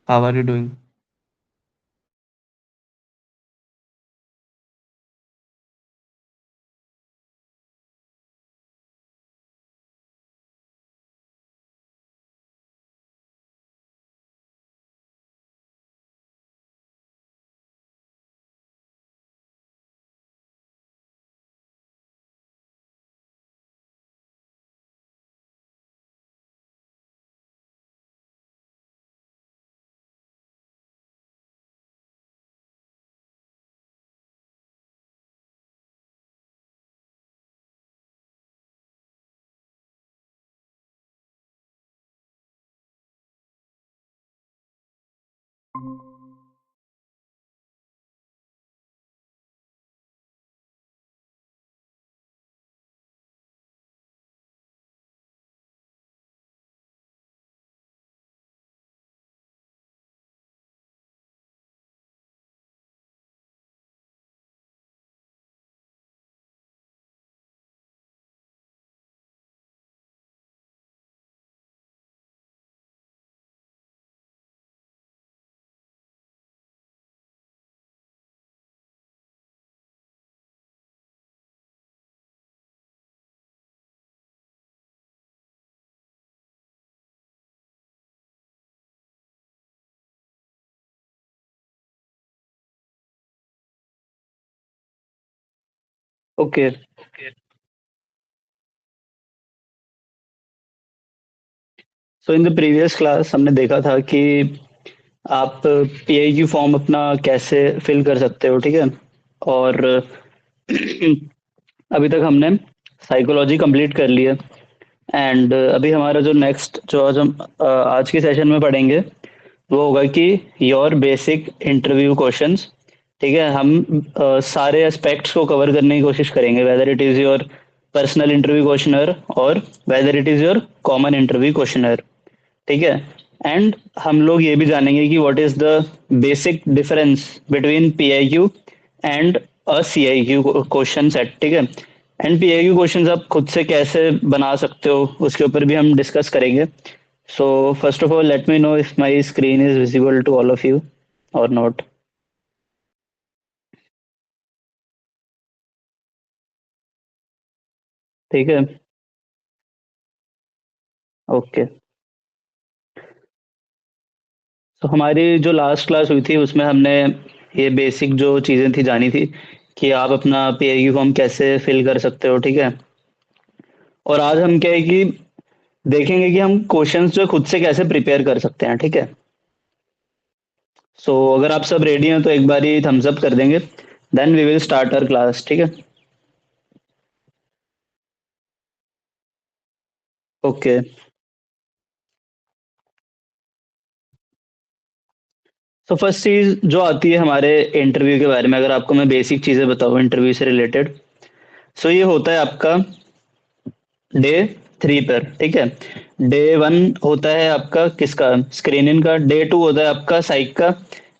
How are you doing? Okay. So in the previous class हमने देखा था कि आप पीआईक्यू फॉर्म अपना कैसे फिल कर सकते हो, ठीक है। और अभी तक हमने साइकोलॉजी कंप्लीट कर ली है। एंड अभी हमारा जो नेक्स्ट जो आज हम आज के सेशन में पढ़ेंगे वो होगा कि योर बेसिक इंटरव्यू क्वेश्चंस। ठीक है, हम सारे एस्पेक्ट्स को कवर करने की कोशिश करेंगे, whether it is your personal interview questioner और whether it is your common interview questioner. ठीक है। एंड हम लोग ये भी जानेंगे कि what is the basic difference between PIQ and a CIQ question set. ठीक है। एंड पीआईक्यू क्वेश्चंस आप खुद से कैसे बना सकते हो उसके ऊपर भी हम डिस्कस करेंगे। So first of all let me know if my screen is visible to all of you और नॉट। ठीक है। ओके। तो हमारी जो लास्ट क्लास हुई थी उसमें हमने ये बेसिक जो चीज़ें थी जानी थी कि आप अपना पीआईक्यू फॉर्म कैसे फिल कर सकते हो। ठीक है। और आज हम क्या है कि देखेंगे कि हम क्वेश्चंस जो है खुद से कैसे प्रिपेयर कर सकते हैं। ठीक है। सो अगर आप सब रेडी हैं तो एक बार ही थम्स अप कर देंगे, then we will start our class. ठीक है। ओके। सो फर्स्ट चीज जो आती है हमारे इंटरव्यू के बारे में, अगर आपको मैं बेसिक चीजें बताऊं इंटरव्यू से रिलेटेड। सो ये होता है आपका डे 3 पर। ठीक है। डे 1 होता है आपका किसका, स्क्रीनिंग का। डे 2 होता है आपका साइक का।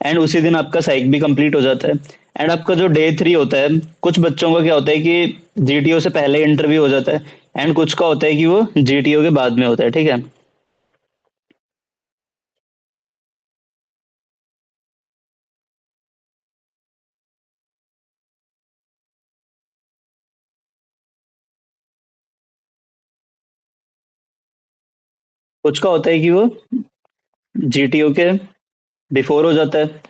एंड उसी दिन आपका साइक भी कंप्लीट हो जाता है। एंड आपका जो डे 3 होता है, कुछ बच्चों का क्या होता है कि जीटीओ से पहले इंटरव्यू हो जाता है। एंड कुछ का होता है कि वो जीटीओ के बाद में होता है। ठीक है। कुछ का होता है कि वो जीटीओ के बिफोर हो जाता है।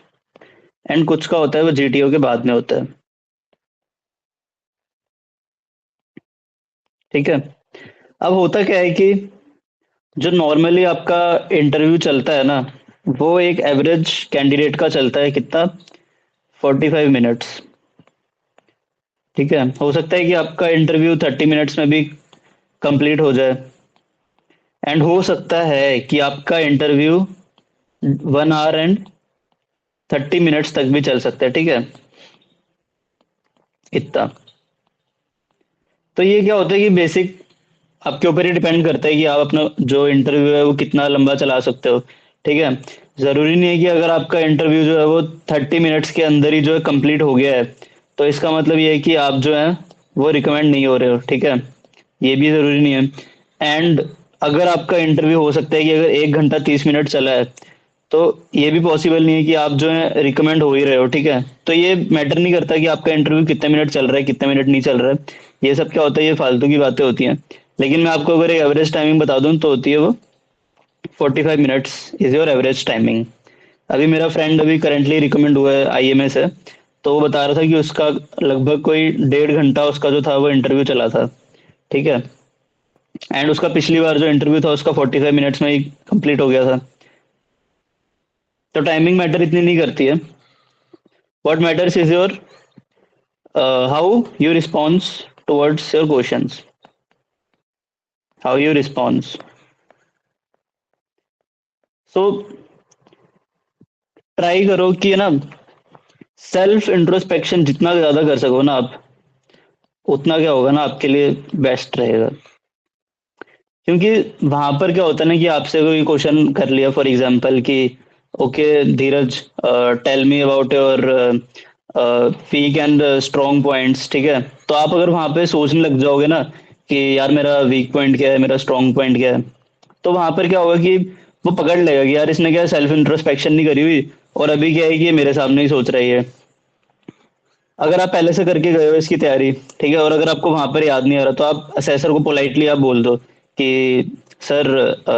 एंड कुछ का होता है वो जीटीओ के बाद में होता है। ठीक है। अब होता क्या है कि जो नॉर्मली आपका इंटरव्यू चलता है ना, वो एक एवरेज कैंडिडेट का चलता है कितना, 45 मिनट्स। ठीक है। हो सकता है कि आपका इंटरव्यू 30 मिनट्स में भी कंप्लीट हो जाए। एंड हो सकता है कि आपका इंटरव्यू 1 आवर एंड 30 मिनट्स तक भी चल सकता है। ठीक है। इतना। तो ये क्या होता है कि बेसिक आपके ऊपर ही डिपेंड करता है कि आप अपना जो इंटरव्यू है वो कितना लंबा चला सकते हो। ठीक है। जरूरी नहीं है कि अगर आपका इंटरव्यू जो है वो 30 मिनट्स के अंदर ही जो है कंप्लीट हो गया है तो इसका मतलब ये है कि आप जो है वो रिकमेंड नहीं हो रहे हो। ठीक है। ये भी जरूरी नहीं है। एंड अगर आपका इंटरव्यू हो सकता है कि अगर 1 घंटा 30 मिनट चला है तो ये भी पॉसिबल नहीं है कि आप जो है रिकमेंड हो ही रहे हो, ठीक है। तो ये मैटर नहीं करता कि आपका इंटरव्यू कितने मिनट चल रहा है, कितने मिनट नहीं चल रहा है। ये सब क्या होता है, ये फालतू की बातें होती हैं। लेकिन मैं आपको अगर एक एवरेज टाइमिंग बता दूं तो होती है वो 45 minutes is your average timing. अभी मेरा फ्रेंड अभी करंटली रिकमेंड हुआ है, आईएमएस है। तो वो बता रहा था कि उसका लगभग कोई 1.5 घंटा उसका जो था वो इंटरव्यू चला था, ठीक है। एंड उसका पिछली बार जो इंटरव्यू था उसका 45 मिनट्स में ही कंप्लीट हो गया था। तो टाइमिंग मैटर इतनी नहीं करती है। What matters is your how you response towards your questions, how you response. So try करो कि है ना, सेल्फ इंट्रोस्पेक्शन जितना ज्यादा कर सको ना आप, उतना क्या होगा ना आपके लिए बेस्ट रहेगा। क्योंकि वहां पर क्या होता है ना कि आपसे कोई क्वेश्चन कर लिया फॉर एग्जांपल कि okay Dheeraj, tell me about your weak and strong points, ठीक है। तो आप अगर वहां पे सोचने लग जाओगे ना कि यार मेरा वीक पॉइंट क्या है, मेरा स्ट्रॉन्ग पॉइंट क्या है, तो वहां पर क्या होगा कि वो पकड़ लेगा कि यार इसने क्या सेल्फ इंट्रोस्पेक्शन नहीं करी हुई, और अभी क्या है कि ये मेरे सामने ही सोच रही है। अगर आप पहले से करके गए हो इसकी तैयारी, ठीक है, और अगर आपको वहां पर याद नहीं आ रहा तो आप असेसर को पोलाइटली आप बोल दो कि sir,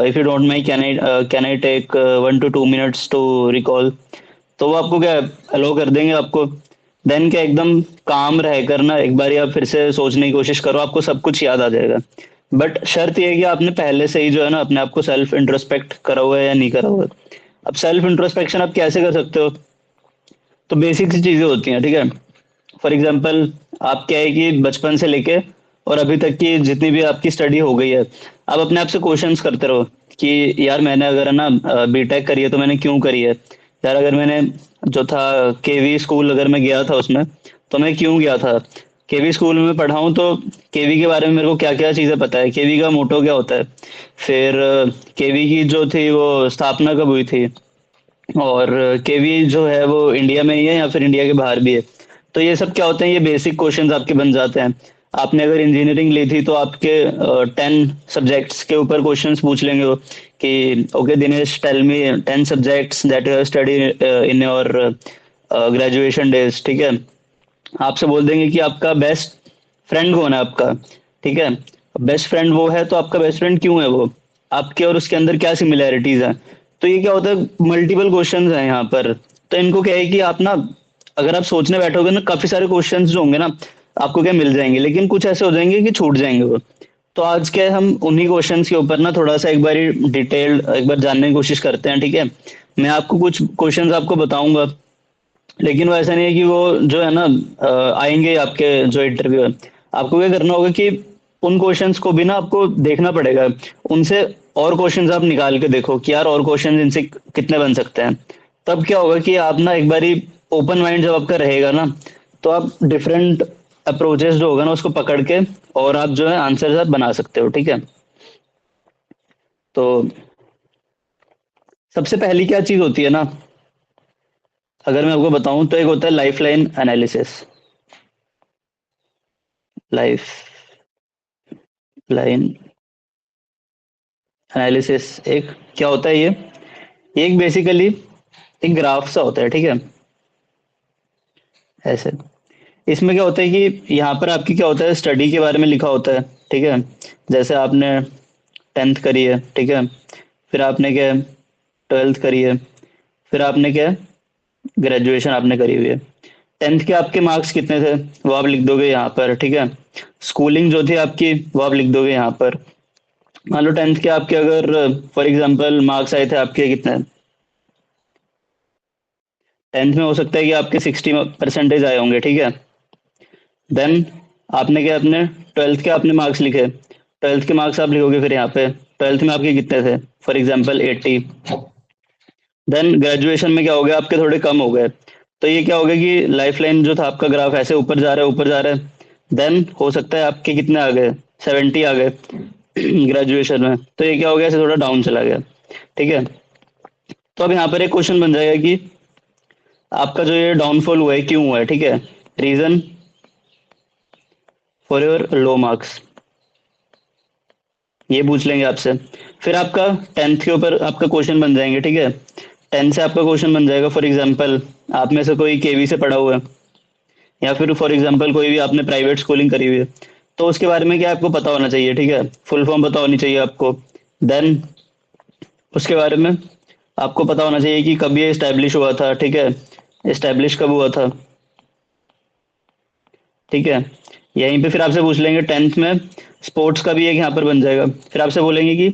if you don't mind can I take 1 to 2 minutes to recall. तो वो आपको क्या अलो कर देंगे आपको। देन क्या एकदम काम रह कर ना एक बार आप फिर से सोचने की कोशिश करो, आपको सब कुछ याद आ जाएगा। बट शर्त ये है कि आपने पहले से ही जो है ना अपने आप को सेल्फ इंट्रोस्पेक्ट करा हुआ है या नहीं करा हुआ है। अब सेल्फ इंट्रोस्पेक्शन आप कैसे कर सकते हो, तो बेसिक सी चीजें होती हैं, ठीक है। फॉर एग्जाम्पल आप क्या है कि बचपन से लेके और अभी तक की जितनी भी आपकी स्टडी हो गई है, आप अपने आप से क्वेश्चंस करते रहो कि यार मैंने अगर है ना बीटेक करी है तो मैंने क्यों करी है। यार अगर मैंने जो था केवी स्कूल अगर मैं गया था उसमें, तो मैं क्यों गया था। केवी स्कूल में पढ़ा हूँ तो केवी के बारे में मेरे को क्या क्या चीजें पता है, केवी का मोटो क्या होता है, फिर केवी की जो थी वो स्थापना कब हुई थी, और केवी जो है वो इंडिया में ही है या फिर इंडिया के बाहर भी है। तो ये सब क्या होते हैं, ये बेसिक क्वेश्चंस आपके बन जाते हैं। आपने अगर इंजीनियरिंग ली थी तो आपके 10 सब्जेक्ट्स के ऊपर क्वेश्चंस पूछ लेंगे वो कि okay Dinesh tell me 10 subjects that you have study in your graduation days, ठीक है। आपसे बोल देंगे कि आपका बेस्ट फ्रेंड कौन है आपका, ठीक है। बेस्ट फ्रेंड वो है तो आपका बेस्ट फ्रेंड क्यों है वो, आपके और उसके अंदर क्या सिमिलैरिटीज हैं। तो ये क्या होता है, मल्टीपल क्वेश्चंस हैं यहाँ पर। तो इनको क्या है कि आप ना अगर आप सोचने बैठोगे ना, काफी सारे क्वेश्चंस जो होंगे ना आपको क्या मिल जाएंगे, लेकिन कुछ ऐसे हो जाएंगे कि छूट जाएंगे वो। तो आज क्या है, हम उन्हीं क्वेश्चंस के ऊपर ना थोड़ा सा एक बार डिटेल्ड एक बार जानने की कोशिश करते हैं, ठीक है। मैं आपको कुछ क्वेश्चंस आपको बताऊंगा, लेकिन वो ऐसा नहीं है कि वो जो है ना आएंगे आपके जो इंटरव्यू है। आपको क्या करना होगा कि उन क्वेश्चंस को भी ना आपको देखना पड़ेगा, उनसे और क्वेश्चंस आप निकाल के देखो कि यार और क्वेश्चंस इनसे कितने बन सकते हैं। तब क्या होगा कि आप ना एक बारी ओपन माइंड जब आपका रहेगा ना, तो आप डिफरेंट अप्रोचेस जो होगा ना उसको पकड़ के और आप जो है आंसर आप बना सकते हो, ठीक है। तो सबसे पहली क्या चीज होती है ना, अगर मैं आपको बताऊं तो एक होता है life line analysis. Life line analysis एक क्या होता है, ये एक बेसिकली एक ग्राफ सा होता है, ठीक है। ऐसे इसमें क्या होता है कि यहाँ पर आपकी क्या होता है, स्टडी के बारे में लिखा होता है, ठीक है। जैसे आपने 10th करी है, ठीक है। फिर आपने क्या 12th करी है, फिर आपने क्या ग्रेजुएशन आपने करी हुई है। 10th के आपके मार्क्स कितने थे वो आप लिख दोगे यहाँ पर, ठीक है। स्कूलिंग जो थी आपकी वो आप लिख दोगे यहाँ पर। मान लो 10th के आपके अगर फॉर एग्जांपल मार्क्स आए थे आपके कितने, 10th में हो सकता है कि आपके 60 परसेंटेज आए होंगे, ठीक है। देन आपने क्या अपने 12th के आपने मार्क्स लिखे, 12th के मार्क्स आप लिखोगे फिर यहाँ पे 12th में आपके कितने थे, फॉर एग्जांपल 80। देन ग्रेजुएशन में क्या हो गया, आपके थोड़े कम हो गए। तो ये क्या हो गया कि लाइफ लाइन जो था आपका ग्राफ ऐसे ऊपर जा रहा है ऊपर जा रहा है। देन हो सकता है आपके कितने आ गए, 70 आ गए ग्रेजुएशन में, तो ये क्या हो गया, ऐसे थोड़ा डाउन चला गया, ठीक है। तो अब यहाँ पर एक क्वेश्चन बन जाएगा कि आपका जो ये डाउनफॉल हुआ है क्यों हुआ है, ठीक है। Reason for your low marks, ये पूछ लेंगे आपसे। फिर आपका 10th के ऊपर आपका क्वेश्चन बन जाएंगे, ठीक है। 10 से आपका क्वेश्चन बन जाएगा। फॉर एग्जांपल आप में से कोई केवी से पढ़ा हुआ है, या फिर फॉर एग्जांपल कोई भी आपने प्राइवेट स्कूलिंग करी हुई है, तो उसके बारे में क्या आपको पता होना चाहिए, ठीक है। फुल फॉर्म पता होनी चाहिए आपको। देन उसके बारे में आपको पता होना चाहिए कि कब ये इस्टेब्लिश हुआ था, ठीक है। इस्टेब्लिश कब हुआ था, ठीक है। यहीं पे फिर आपसे पूछ लेंगे 10th में स्पोर्ट्स का भी एक यहाँ पर बन जाएगा। फिर आपसे बोलेंगे कि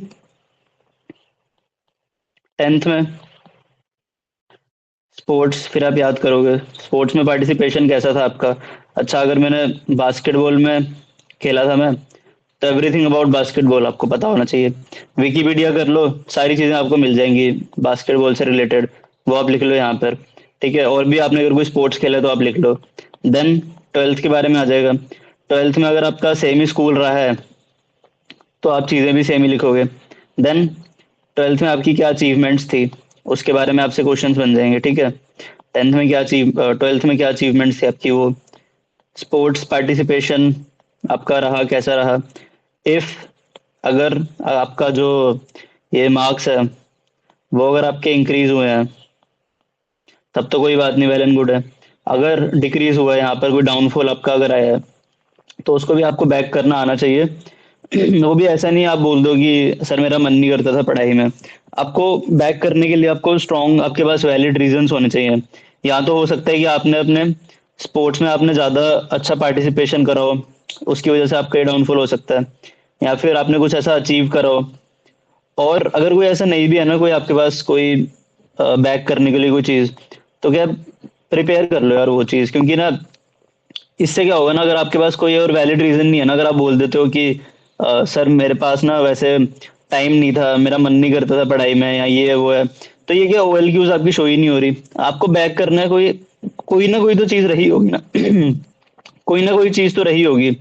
10th में स्पोर्ट्स, फिर आप याद करोगे स्पोर्ट्स में पार्टिसिपेशन कैसा था आपका। अच्छा, अगर मैंने बास्केटबॉल में खेला था मैं, तो एवरीथिंग अबाउट बास्केटबॉल आपको पता होना चाहिए। विकिपीडिया कर लो, सारी चीजें आपको मिल जाएंगी बास्केटबॉल से रिलेटेड, वो आप लिख लो यहाँ पर, ठीक है। और भी आपने अगर कोई स्पोर्ट्स खेला तो आप लिख लो। देन 12th के बारे में आ जाएगा। 12th में अगर आपका सेम ही स्कूल रहा है तो आप चीजें भी सेम ही लिखोगे। देन 12th में आपकी क्या अचीवमेंट्स थी, उसके बारे में आपसे क्वेश्चंस बन जाएंगे, ठीक है। 12th में क्या अचीवमेंट्स थी आपकी, वो स्पोर्ट्स पार्टिसिपेशन आपका रहा कैसा रहा। इफ अगर आपका जो ये मार्क्स है वो अगर आपके इंक्रीज हुए हैं तब तो कोई बात नहीं, वेल एंड गुड है। अगर डिक्रीज हुआ है, यहाँ पर कोई डाउनफॉल आपका अगर आया है, तो उसको भी आपको बैक करना आना चाहिए। वो भी ऐसा नहीं आप बोल दो कि सर मेरा मन नहीं करता था पढ़ाई में। आपको बैक करने के लिए आपको स्ट्रॉन्ग, आपके पास वैलिड रीजंस होने चाहिए। या तो हो सकता है कि आपने अपने स्पोर्ट्स में आपने ज्यादा अच्छा पार्टिसिपेशन करा हो, उसकी वजह से आपका डाउनफॉल हो सकता है। या फिर आपने कुछ ऐसा अचीव करा हो। और अगर कोई ऐसा नहीं भी है ना, कोई आपके पास कोई बैक करने के लिए कोई चीज, तो क्या प्रिपेयर कर लो यार वो चीज। क्योंकि ना इससे क्या होगा ना, अगर आपके पास कोई और वैलिड रीजन नहीं है ना, अगर आप बोल देते हो कि सर मेरे पास ना वैसे टाइम नहीं था, मेरा मन नहीं करता था पढ़ाई में, या ये है वो है, तो ये क्या ओएल क्यूज आपकी शो ही नहीं हो रही। आपको बैक करना है, कोई कोई ना कोई तो चीज रही होगी ना। कोई ना कोई चीज तो रही होगी,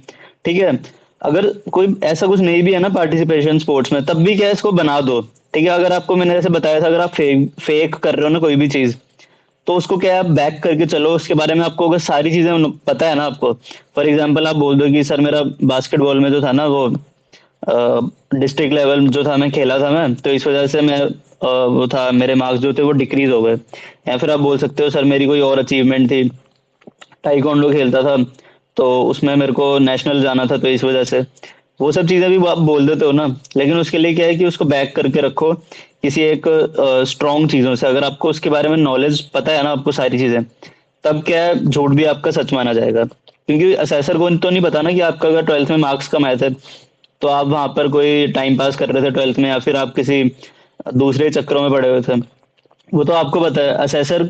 ठीक है। अगर कोई ऐसा कुछ नहीं भी है ना पार्टिसिपेशन स्पोर्ट्स में, तब भी क्या है, इसको बना दो, ठीक है। अगर आपको मैंने जैसे बताया था, अगर आप फेक कर रहे हो ना कोई भी चीज, तो उसको क्या है, आप बैक करके चलो। उसके बारे में आपको अगर सारी चीजें पता है ना आपको, फॉर एग्जांपल आप बोल दो कि सर मेरा बास्केटबॉल में जो था ना वो डिस्ट्रिक्ट लेवल जो था मैं खेला था मैं, तो इस वजह से मैं वो था, मेरे मार्क्स जो थे वो डिक्रीज हो गए। या फिर आप बोल सकते हो सर मेरी कोई और अचीवमेंट थी, ताइक्वांडो खेलता था, तो उसमें मेरे को नेशनल जाना था, तो इस वजह से। वो सब चीजें भी आप बोल देते हो ना। लेकिन उसके लिए क्या है कि उसको बैक करके रखो किसी एक स्ट्रॉन्ग चीजों से। अगर आपको उसके बारे में नॉलेज पता है ना आपको सारी चीजें, तब क्या है, झूठ भी आपका सच माना जाएगा। क्योंकि असेसर को तो नहीं पता ना कि आपका अगर 12th में मार्क्स कम आए थे, तो आप वहां पर कोई टाइम पास कर रहे थे 12th में, या फिर आप किसी दूसरे चक्करों में पड़े हुए थे। वो तो आपको पता है। असेसर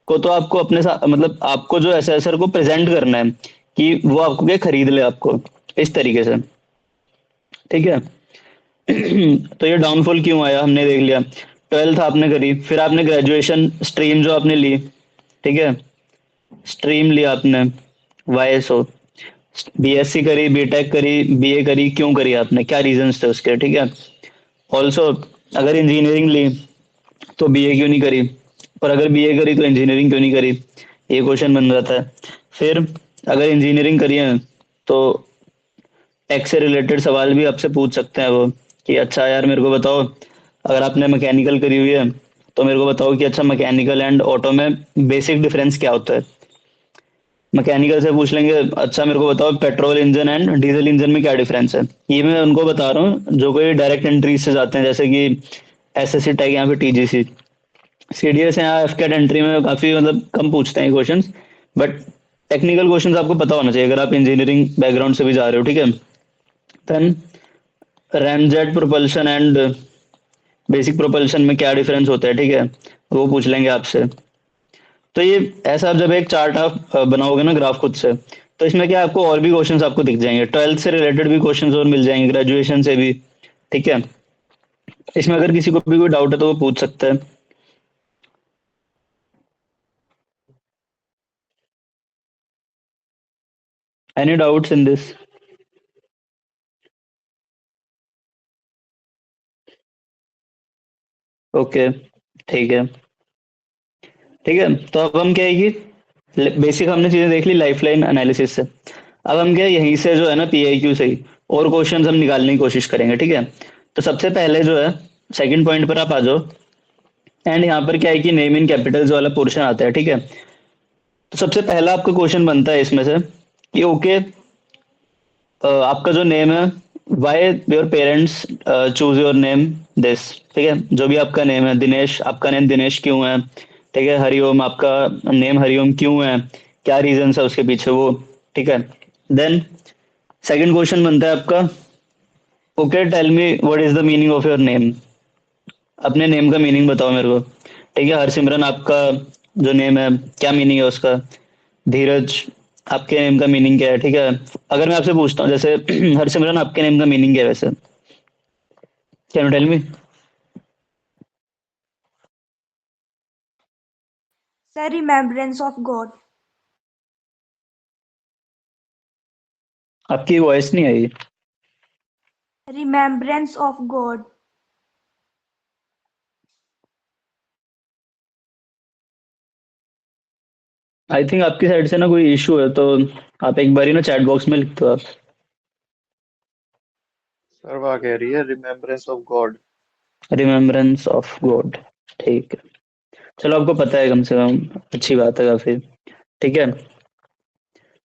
को तो आपको अपने साथ, मतलब आपको जो असेसर को प्रेजेंट करना है कि वो आपको क्या खरीद ले आपको, इस तरीके से, ठीक है। तो ये डाउनफॉल क्यों आया हमने देख लिया। 12th आपने करी, फिर आपने ग्रेजुएशन स्ट्रीम जो आपने ली, ठीक है, स्ट्रीम लिया आपने, वाईएसओ, बीएससी करी, बीटेक करी, बीए करी, क्यों करी आपने, क्या रीजंस थे उसके, ठीक है। ऑल्सो अगर इंजीनियरिंग ली तो बीए क्यों नहीं करी, और अगर बीए करी तो इंजीनियरिंग क्यों नहीं करी, ये क्वेश्चन बन जाता है। फिर अगर इंजीनियरिंग करी है तो टेक से रिलेटेड सवाल भी आपसे पूछ सकते हैं वो, कि अच्छा यार मेरे को बताओ, अगर आपने मैकेनिकल करी हुई है तो मेरे को बताओ कि अच्छा मैकेनिकल एंड ऑटो में बेसिक डिफरेंस क्या होता है। मैकेनिकल से पूछ लेंगे, अच्छा मेरे को बताओ petrol engine and diesel engine में क्या डिफरेंस है। ये मैं उनको बता रहा हूँ जो कोई डायरेक्ट एंट्री से जाते हैं, जैसे कि एसएससी टेक या फिर टीजीसी। सीडीएस या एफकेट एंट्री में काफी मतलब कम पूछते हैं क्वेश्चंस, बट टेक्निकल क्वेश्चंस आपको पता होना चाहिए अगर आप इंजीनियरिंग बैकग्राउंड से भी जा रहे हो, ठीक है। Then ramjet propulsion and basic propulsion में क्या डिफरेंस होता है, ठीक है, वो पूछ लेंगे आपसे। तो ये ऐसा, आप जब एक चार्ट आप बनाओगे ना ग्राफ खुद से, तो इसमें क्या आपको और भी क्वेश्चंस आपको दिख जाएंगे, 12th से रिलेटेड भी क्वेश्चंस और मिल जाएंगे, ग्रेजुएशन से भी, ठीक है। इसमें अगर किसी को भी कोई डाउट है तो वो पूछ सकता है। Any doubts in this? Okay, ठीक है। ठीक है, तो अब हम क्या है कि बेसिक हमने चीजें देख ली लाइफलाइन एनालिसिस से। अब हम क्या है, यहीं से जो है ना पीआईक्यू से ही और क्वेश्चंस हम निकालने की कोशिश करेंगे, ठीक है। तो सबसे पहले जो है, सेकंड पॉइंट पर आप आ जाओ, एंड यहाँ पर क्या है कि नेम इन कैपिटल्स वाला पोर्शन आता है, ठीक है। तो सबसे पहला आपका क्वेश्चन बनता है इसमें से कि ओके, आपका जो नेम है, why your parents choose your name this, ठीक है। जो भी आपका नेम है दिनेश, आपका नेम दिनेश क्यों है, ठीक है। हरिओम, आपका नेम हरिओम क्यों है, क्या रीजन है उसके पीछे वो, ठीक है। देन सेकंड क्वेश्चन बनता है आपका, okay tell me what is the meaning of your name. अपने नेम का मीनिंग बताओ मेरे को, ठीक है। हरसिमरन, आपका जो नेम है क्या मीनिंग है उसका। धीरज, आपके नेम का मीनिंग क्या है, ठीक है। अगर मैं आपसे पूछता हूँ जैसे हरसिमरन, आपके नेम का मीनिंग क्या है वैसे, can you tell me. Sir, remembrance of God. आपकी वॉइस नहीं आई। Remembrance of God. I think आपकी साइड से ना कोई इशू है, तो आप एक बार ही ना चैट बॉक्स में लिख दो आप। सर्वा कह रही है remembrance of God. Remembrance of God, ठीक है। चलो, आपको पता है कम से कम, अच्छी बात है काफी, ठीक है।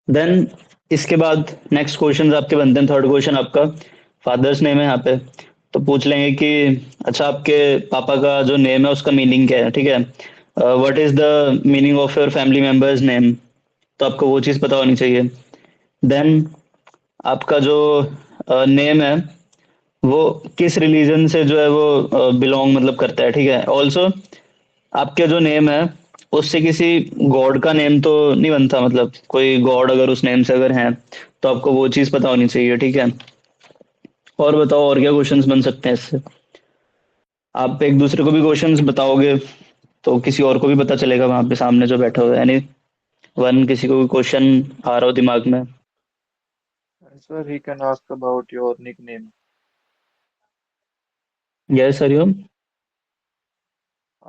देन इसके बाद नेक्स्ट क्वेश्चन आपके बनते हैं। थर्ड क्वेश्चन आपका फादर्स नेम है यहाँ पे, तो पूछ लेंगे कि अच्छा, आपके पापा का जो नेम है उसका मीनिंग क्या है, ठीक है। What is the meaning of your family members name, तो आपको वो चीज़ पता होनी चाहिए। देन आपका जो नेम है वो किस रिलीजन से जो है वो बिलोंग मतलब करता है, ठीक है। ऑल्सो आपके जो नेम है उससे किसी गॉड का नेम तो नहीं बनता, मतलब कोई गॉड अगर उस नेम से अगर है तो आपको वो चीज पता होनी चाहिए, ठीक है। और बताओ, और क्या क्वेश्चंस बन सकते हैं इससे। आप एक दूसरे को भी क्वेश्चंस बताओगे तो किसी और को भी पता चलेगा वहां पे सामने जो बैठा हुआ है, यानी वन किसी को भी क्वेश्चन आ रहा हो दिमाग में। Sir he can ask about your nickname. Yes Hariom.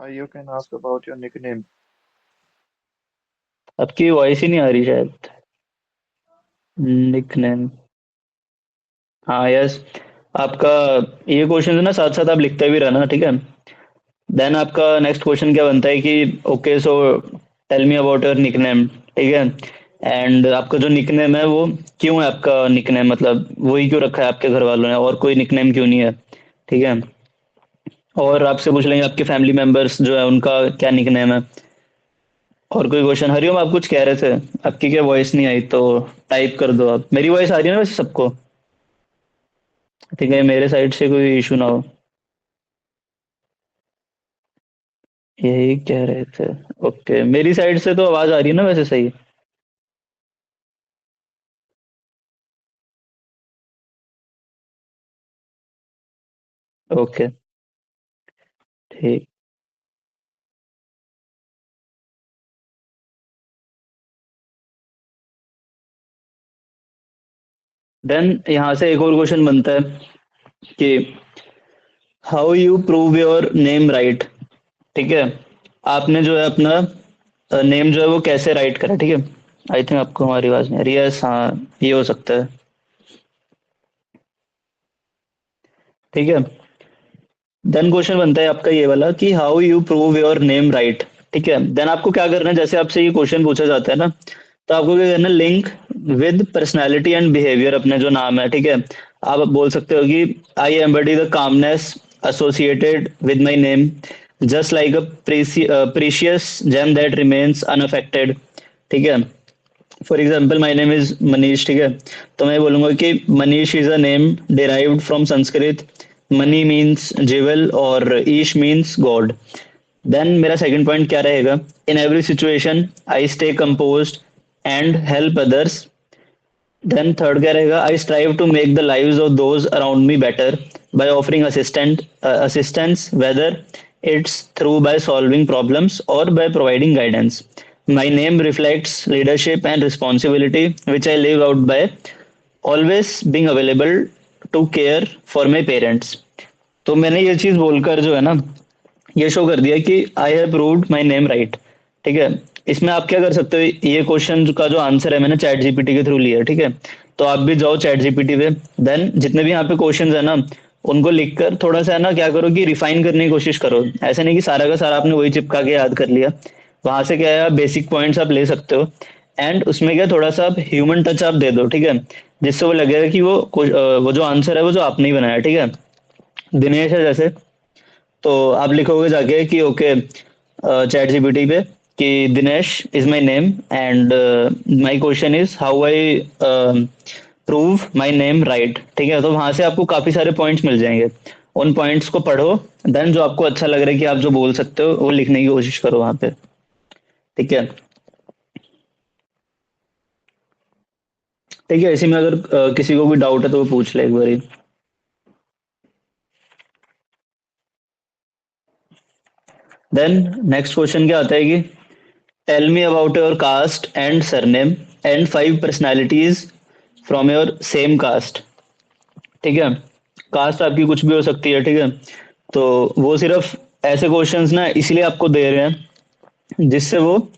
You can ask about your nickname. आपकी वॉइस ही नहीं आ रही शायद। निकनेम, हाँ यस। आपका ये क्वेश्चन है ना, साथ साथ आप लिखते भी रहना, ठीक है। देन आपका नेक्स्ट क्वेश्चन क्या बनता है कि okay so tell me about your nickname, ठीक है। एंड आपका जो निकनेम है वो क्यों है आपका निकनेम, मतलब वही क्यों रखा है आपके घर वालों ने, और कोई निकनेम क्यों नहीं है, ठीक है। और आपसे पूछ लेंगे आपके फैमिली मेंबर्स जो है उनका क्या निकनेम है। और कोई क्वेश्चन, हरिओम आप कुछ कह रहे थे, आपकी क्या वॉइस नहीं आई तो टाइप कर दो आप। मेरी वॉइस आ रही है ना वैसे सबको, ठीक है, मेरे साइड से कोई इशू ना हो। यही कह रहे थे। ओके, मेरी साइड से तो आवाज आ रही है ना वैसे सही। ओके, ठीक। देन यहाँ से एक और क्वेश्चन बनता है कि how you prove your name right, ठीक है। आपने जो है अपना नेम जो है वो कैसे राइट करा, ठीक है। आई थिंक आपको हमारी आवाज नहीं आ रही है, यस हाँ, ये हो सकता है, ठीक है। देन क्वेश्चन बनता है आपका ये वाला कि how you prove your name right, ठीक है। देन आपको क्या करना है, जैसे आपसे ये क्वेश्चन पूछा जाता है ना, तो आपको क्या करना है, link with personality and behaviour, अपने जो नाम है, ठीक है। आप बोल सकते हो कि I embody the commonness associated with my name, just like a precious gem that remains unaffected, ठीक है। For example my name is Manish, ठीक है। तो मैं बोलूंगा कि Manish is a name derived from Sanskrit, mani means jewel और ईश मीन्स गॉड। देन मेरा सेकंड पॉइंट क्या रहेगा, in every situation I stay composed and help others. Then third क्या रहेगा, I strive to make the lives of those around me better by offering assistance, whether it's through by solving problems और by providing guidance. My name reflects leadership and responsibility, which I live out by always being available to care for my parents. तो मैंने ये चीज बोलकर जो है ना, ये शो कर दिया कि I have proved my name right, ठीक है। इसमें आप क्या कर सकते हो, ये क्वेश्चन का जो आंसर है मैंने चैट जीपीटी के थ्रू लिया, ठीक है। तो आप भी जाओ चैट जीपीटी पे, देन जितने भी यहाँ पे क्वेश्चंस है ना उनको लिखकर थोड़ा सा है ना क्या करो कि रिफाइन करने की कोशिश करो। ऐसा नहीं कि सारा का सारा आपने वही चिपका के याद कर लिया। वहां से क्या है बेसिक पॉइंट्स आप ले सकते हो। एंड उसमें क्या थोड़ा सा आप ह्यूमन टच आप दे दो, ठीक है, जिससे वो लगेगा कि वो जो आंसर है वो जो आपने ही बनाया, ठीक है। दिनेश है जैसे, तो आप लिखोगे जाके कि ओके चैट जीपीटी पे कि Dinesh is my name and my question is how I prove my name right, ठीक है। तो वहां से आपको काफी सारे पॉइंट्स मिल जाएंगे। उन पॉइंट्स को पढ़ो, देन जो आपको अच्छा लग रहा है कि आप जो बोल सकते हो वो लिखने की कोशिश करो वहां पे, ठीक है। ठीक है, इसी में अगर किसी को भी डाउट है तो वो पूछ ले एक बारी। देन नेक्स्ट क्वेश्चन क्या आता है कि tell me about your caste and surname and 5 personalities from your same caste, ठीक है। कास्ट आपकी कुछ भी हो सकती है, ठीक है। तो वो सिर्फ ऐसे क्वेश्चंस ना इसलिए आपको दे रहे हैं जिससे वो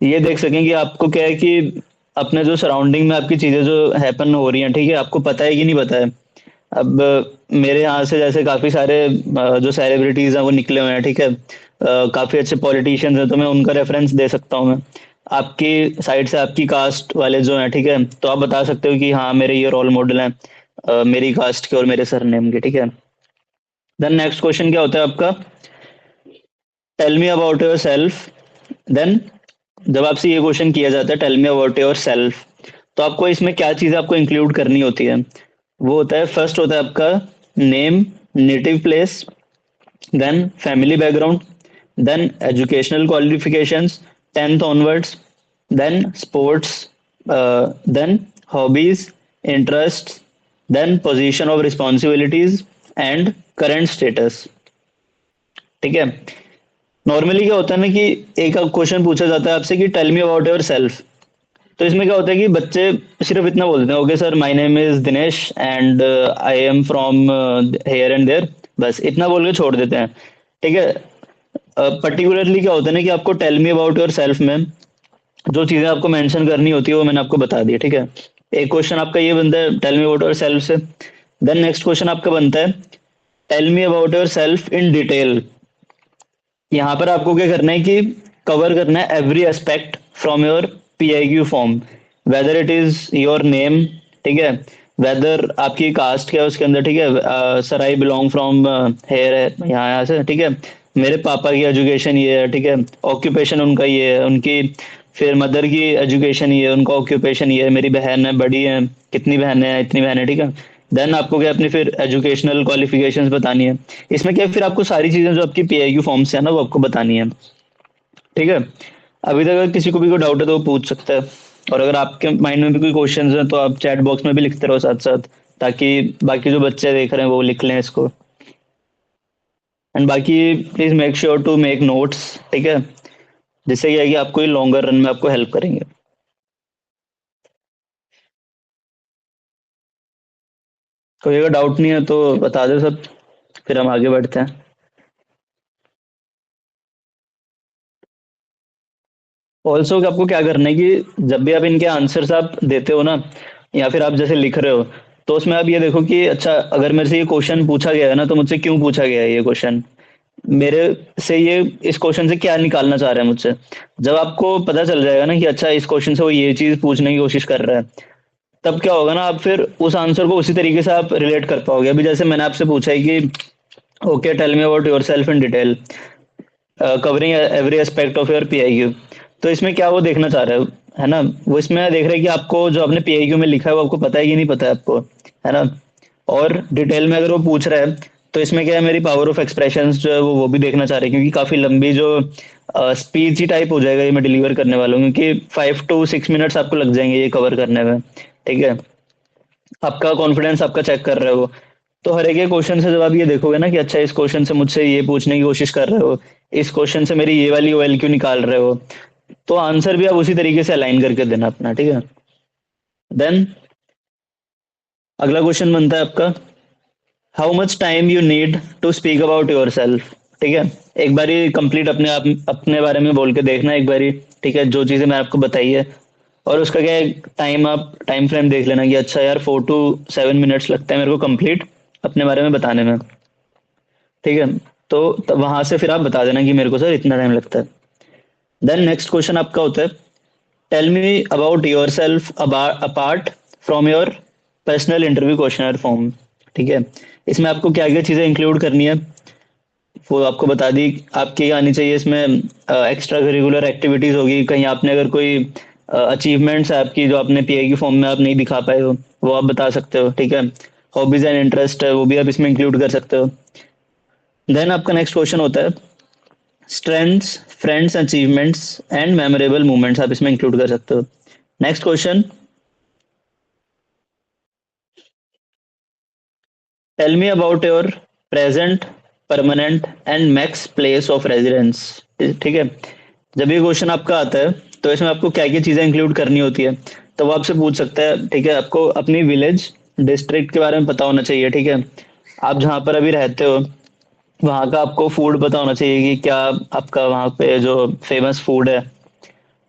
ये देख सकें कि आपको क्या है कि अपने जो सराउंडिंग में आपकी चीजें जो हैपन हो रही हैं, ठीक है, आपको पता है कि नहीं पता है। अब मेरे यहाँ से जैसे काफी सारे जो सेलिब्रिटीज हैं वो निकले हुए हैं, ठीक है। काफी अच्छे पॉलिटिशियंस हैं, तो मैं उनका रेफरेंस दे सकता हूँ मैं। आपकी साइड से आपकी कास्ट वाले जो हैं, ठीक है, तो आप बता सकते हो कि हाँ मेरे ये रोल मॉडल हैं मेरी कास्ट के और मेरे सरनेम के, ठीक है। देन नेक्स्ट क्वेश्चन क्या होता है आपका, tell me about yourself. Then जब आपसे ये क्वेश्चन किया जाता है tell me about yourself, तो आपको इसमें क्या चीज आपको इंक्लूड करनी होती है। वो होता है फर्स्ट होता है आपका name, native place, then family background, then educational qualifications 10th onwards, then sports, then hobbies, interest, then position of responsibilities and current status, ठीक है। नॉर्मली क्या होता है ना कि एक क्वेश्चन पूछा जाता है आपसे कि tell me about yourself, तो इसमें क्या होता है कि बच्चे सिर्फ इतना बोलते हैं okay sir my name is Dinesh and I am from here and there, बस इतना बोल के छोड़ देते हैं, ठीक है। पर्टिकुलरली क्या होता है ना कि आपको tell me about yourself में जो चीजें आपको मेंशन करनी होती है वो मैंने आपको बता दी, ठीक है। एक क्वेश्चन आपका ये बनता है tell me about yourself से। देन नेक्स्ट क्वेश्चन आपका बनता है tell me about yourself in detail. यहाँ पर आपको क्या करना है कि कवर करना है every aspect from your PIQ form, whether it is your name, ठीक है, वेदर आपकी कास्ट क्या है उसके अंदर, ठीक है। Sir I belong from here है यहाँ से, ठीक है। मेरे पापा की एजुकेशन ये है, ठीक है। ऑक्यूपेशन उनका ये है, उनकी फिर मदर की एजुकेशन ये है, उनका ऑक्यूपेशन ये है। मेरी बहन है, बड़ी है, कितनी बहनें हैं, इतनी बहनें, ठीक है। देन आपको क्या अपनी फिर एजुकेशनल क्वालिफिकेशंस बतानी है। इसमें क्या फिर आपको सारी चीजें जो आपकी पीआईक्यू फॉर्म से है ना वो आपको बतानी है, ठीक है। अभी तक अगर किसी को भी कोई डाउट है तो वो पूछ सकता है, और अगर आपके माइंड में भी कोई क्वेश्चंस हैं तो आप चैट बॉक्स में भी लिखते रहो साथ साथ, ताकि बाकी जो बच्चे देख रहे हैं वो लिख लें इसको। एंड बाकी please make sure to make notes, ठीक है, जिससे क्या है कि आपको ये लॉन्गर रन में आपको हेल्प करेंगे। कोई अगर डाउट नहीं है तो बता दो सब, फिर हम आगे बढ़ते हैं। ऑल्सो आपको क्या करना है कि जब भी आप इनके आंसर्स आप देते हो ना, या फिर आप जैसे लिख रहे हो, तो उसमें आप ये देखो कि अच्छा अगर मेरे से ये क्वेश्चन पूछा गया है ना तो मुझसे क्यों पूछा गया है ये क्वेश्चन, मेरे से ये इस क्वेश्चन से क्या निकालना चाह रहा है मुझसे। जब आपको पता चल जाएगा ना कि अच्छा इस क्वेश्चन से वो ये चीज पूछने की कोशिश कर रहा है, तब क्या होगा ना आप फिर उस आंसर को उसी तरीके से आप रिलेट कर पाओगे। अभी जैसे मैंने आपसे पूछा है कि okay tell me about yourself in detail covering every aspect of your PIQ, तो इसमें क्या वो देखना चाह रहे हो, है ना। वो इसमें देख रहे हैं कि आपको जो आपने पीआईक्यू में लिखा है वो आपको पता है कि नहीं पता है आपको, है ना। और डिटेल में अगर वो पूछ रहा है तो इसमें क्या है मेरी पावर ऑफ एक्सप्रेशंस जो है वो भी देखना चाह रहे हैं, क्योंकि काफी लंबी जो स्पीच ही टाइप हो जाएगा ये मैं डिलीवर करने वाला हूँ, क्योंकि 5 to 6 मिनट्स आपको लग जाएंगे ये कवर करने में, ठीक है। आपका कॉन्फिडेंस आपका चेक कर रहे हो, तो हर एक क्वेश्चन से जब आप ये देखोगे ना कि अच्छा इस क्वेश्चन से मुझसे ये पूछने की कोशिश कर रहे हो, इस क्वेश्चन से मेरी ये वाली ओएल क्यों निकाल रहे हो, तो आंसर भी आप उसी तरीके से अलाइन करके देना अपना, ठीक है। देन अगला क्वेश्चन बनता है आपका how much time you need to speak about yourself, ठीक है। एक बारी कंप्लीट अपने आप अपने बारे में बोल के देखना एक बारी, ठीक है, जो चीजें मैं आपको बताई है, और उसका क्या है टाइम आप टाइम फ्रेम देख लेना कि अच्छा यार 4 to 7 मिनट्स लगता है मेरे को कंप्लीट अपने बारे में बताने में, ठीक है। तो वहां से फिर आप बता देना कि मेरे को सर इतना टाइम लगता है। देन नेक्स्ट क्वेश्चन आपका होता है, tell me about yourself apart from your personal interview questionnaire form, ठीक है। इसमें आपको क्या क्या चीजें इंक्लूड करनी है वो आपको बता दी। आपकी आनी चाहिए इसमें, एक्स्ट्रा करिकुलर एक्टिविटीज होगी, कहीं आपने अगर कोई अचीवमेंट्स है आपकी जो आपने पीआई की फॉर्म में आप नहीं दिखा पाए हो, वो आप बता सकते हो, ठीक है। हॉबीज एंड इंटरेस्ट है वो भी आप इसमें इंक्लूड कर सकते हो। देन आपका नेक्स्ट क्वेश्चन होता है, strengths, friends, achievements and memorable moments आप इसमें इंक्लूड कर सकते हो। Next question, tell me about your present, permanent and max place of residence, ठीक है। जब ये क्वेश्चन आपका आता है तो इसमें आपको क्या क्या चीजें इंक्लूड करनी होती है, तो वो आपसे पूछ सकता है, ठीक है। आपको अपनी विलेज, डिस्ट्रिक्ट के बारे में पता होना चाहिए, ठीक है। आप जहाँ पर अभी रहते हो वहाँ का आपको फूड पता होना चाहिए कि क्या आपका वहाँ पे जो फेमस फूड है,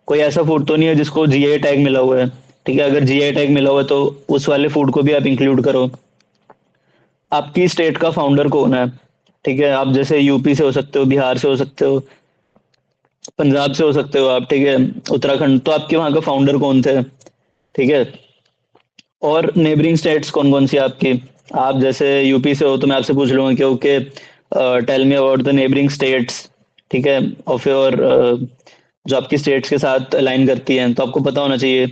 कोई ऐसा फूड तो नहीं है जिसको जीआई टैग मिला हुआ है, ठीक है। अगर जीआई टैग मिला हुआ है तो उस वाले फूड को भी आप इंक्लूड करो। आपकी स्टेट का फाउंडर कौन है, ठीक है। आप जैसे यूपी से हो सकते हो, बिहार से हो सकते हो, पंजाब से हो सकते हो आप, ठीक है, उत्तराखंड, तो आपके वहाँ का फाउंडर कौन थे, ठीक है। और नेबरिंग स्टेट्स कौन कौन सी आपकी, आप जैसे यूपी से हो तो मैं आपसे पूछ लूंगा कि okay tell me about the neighbouring states, ठीक है, ऑफ योर, जो आपकी स्टेट्स के साथ अलाइन करती हैं, तो आपको पता होना चाहिए।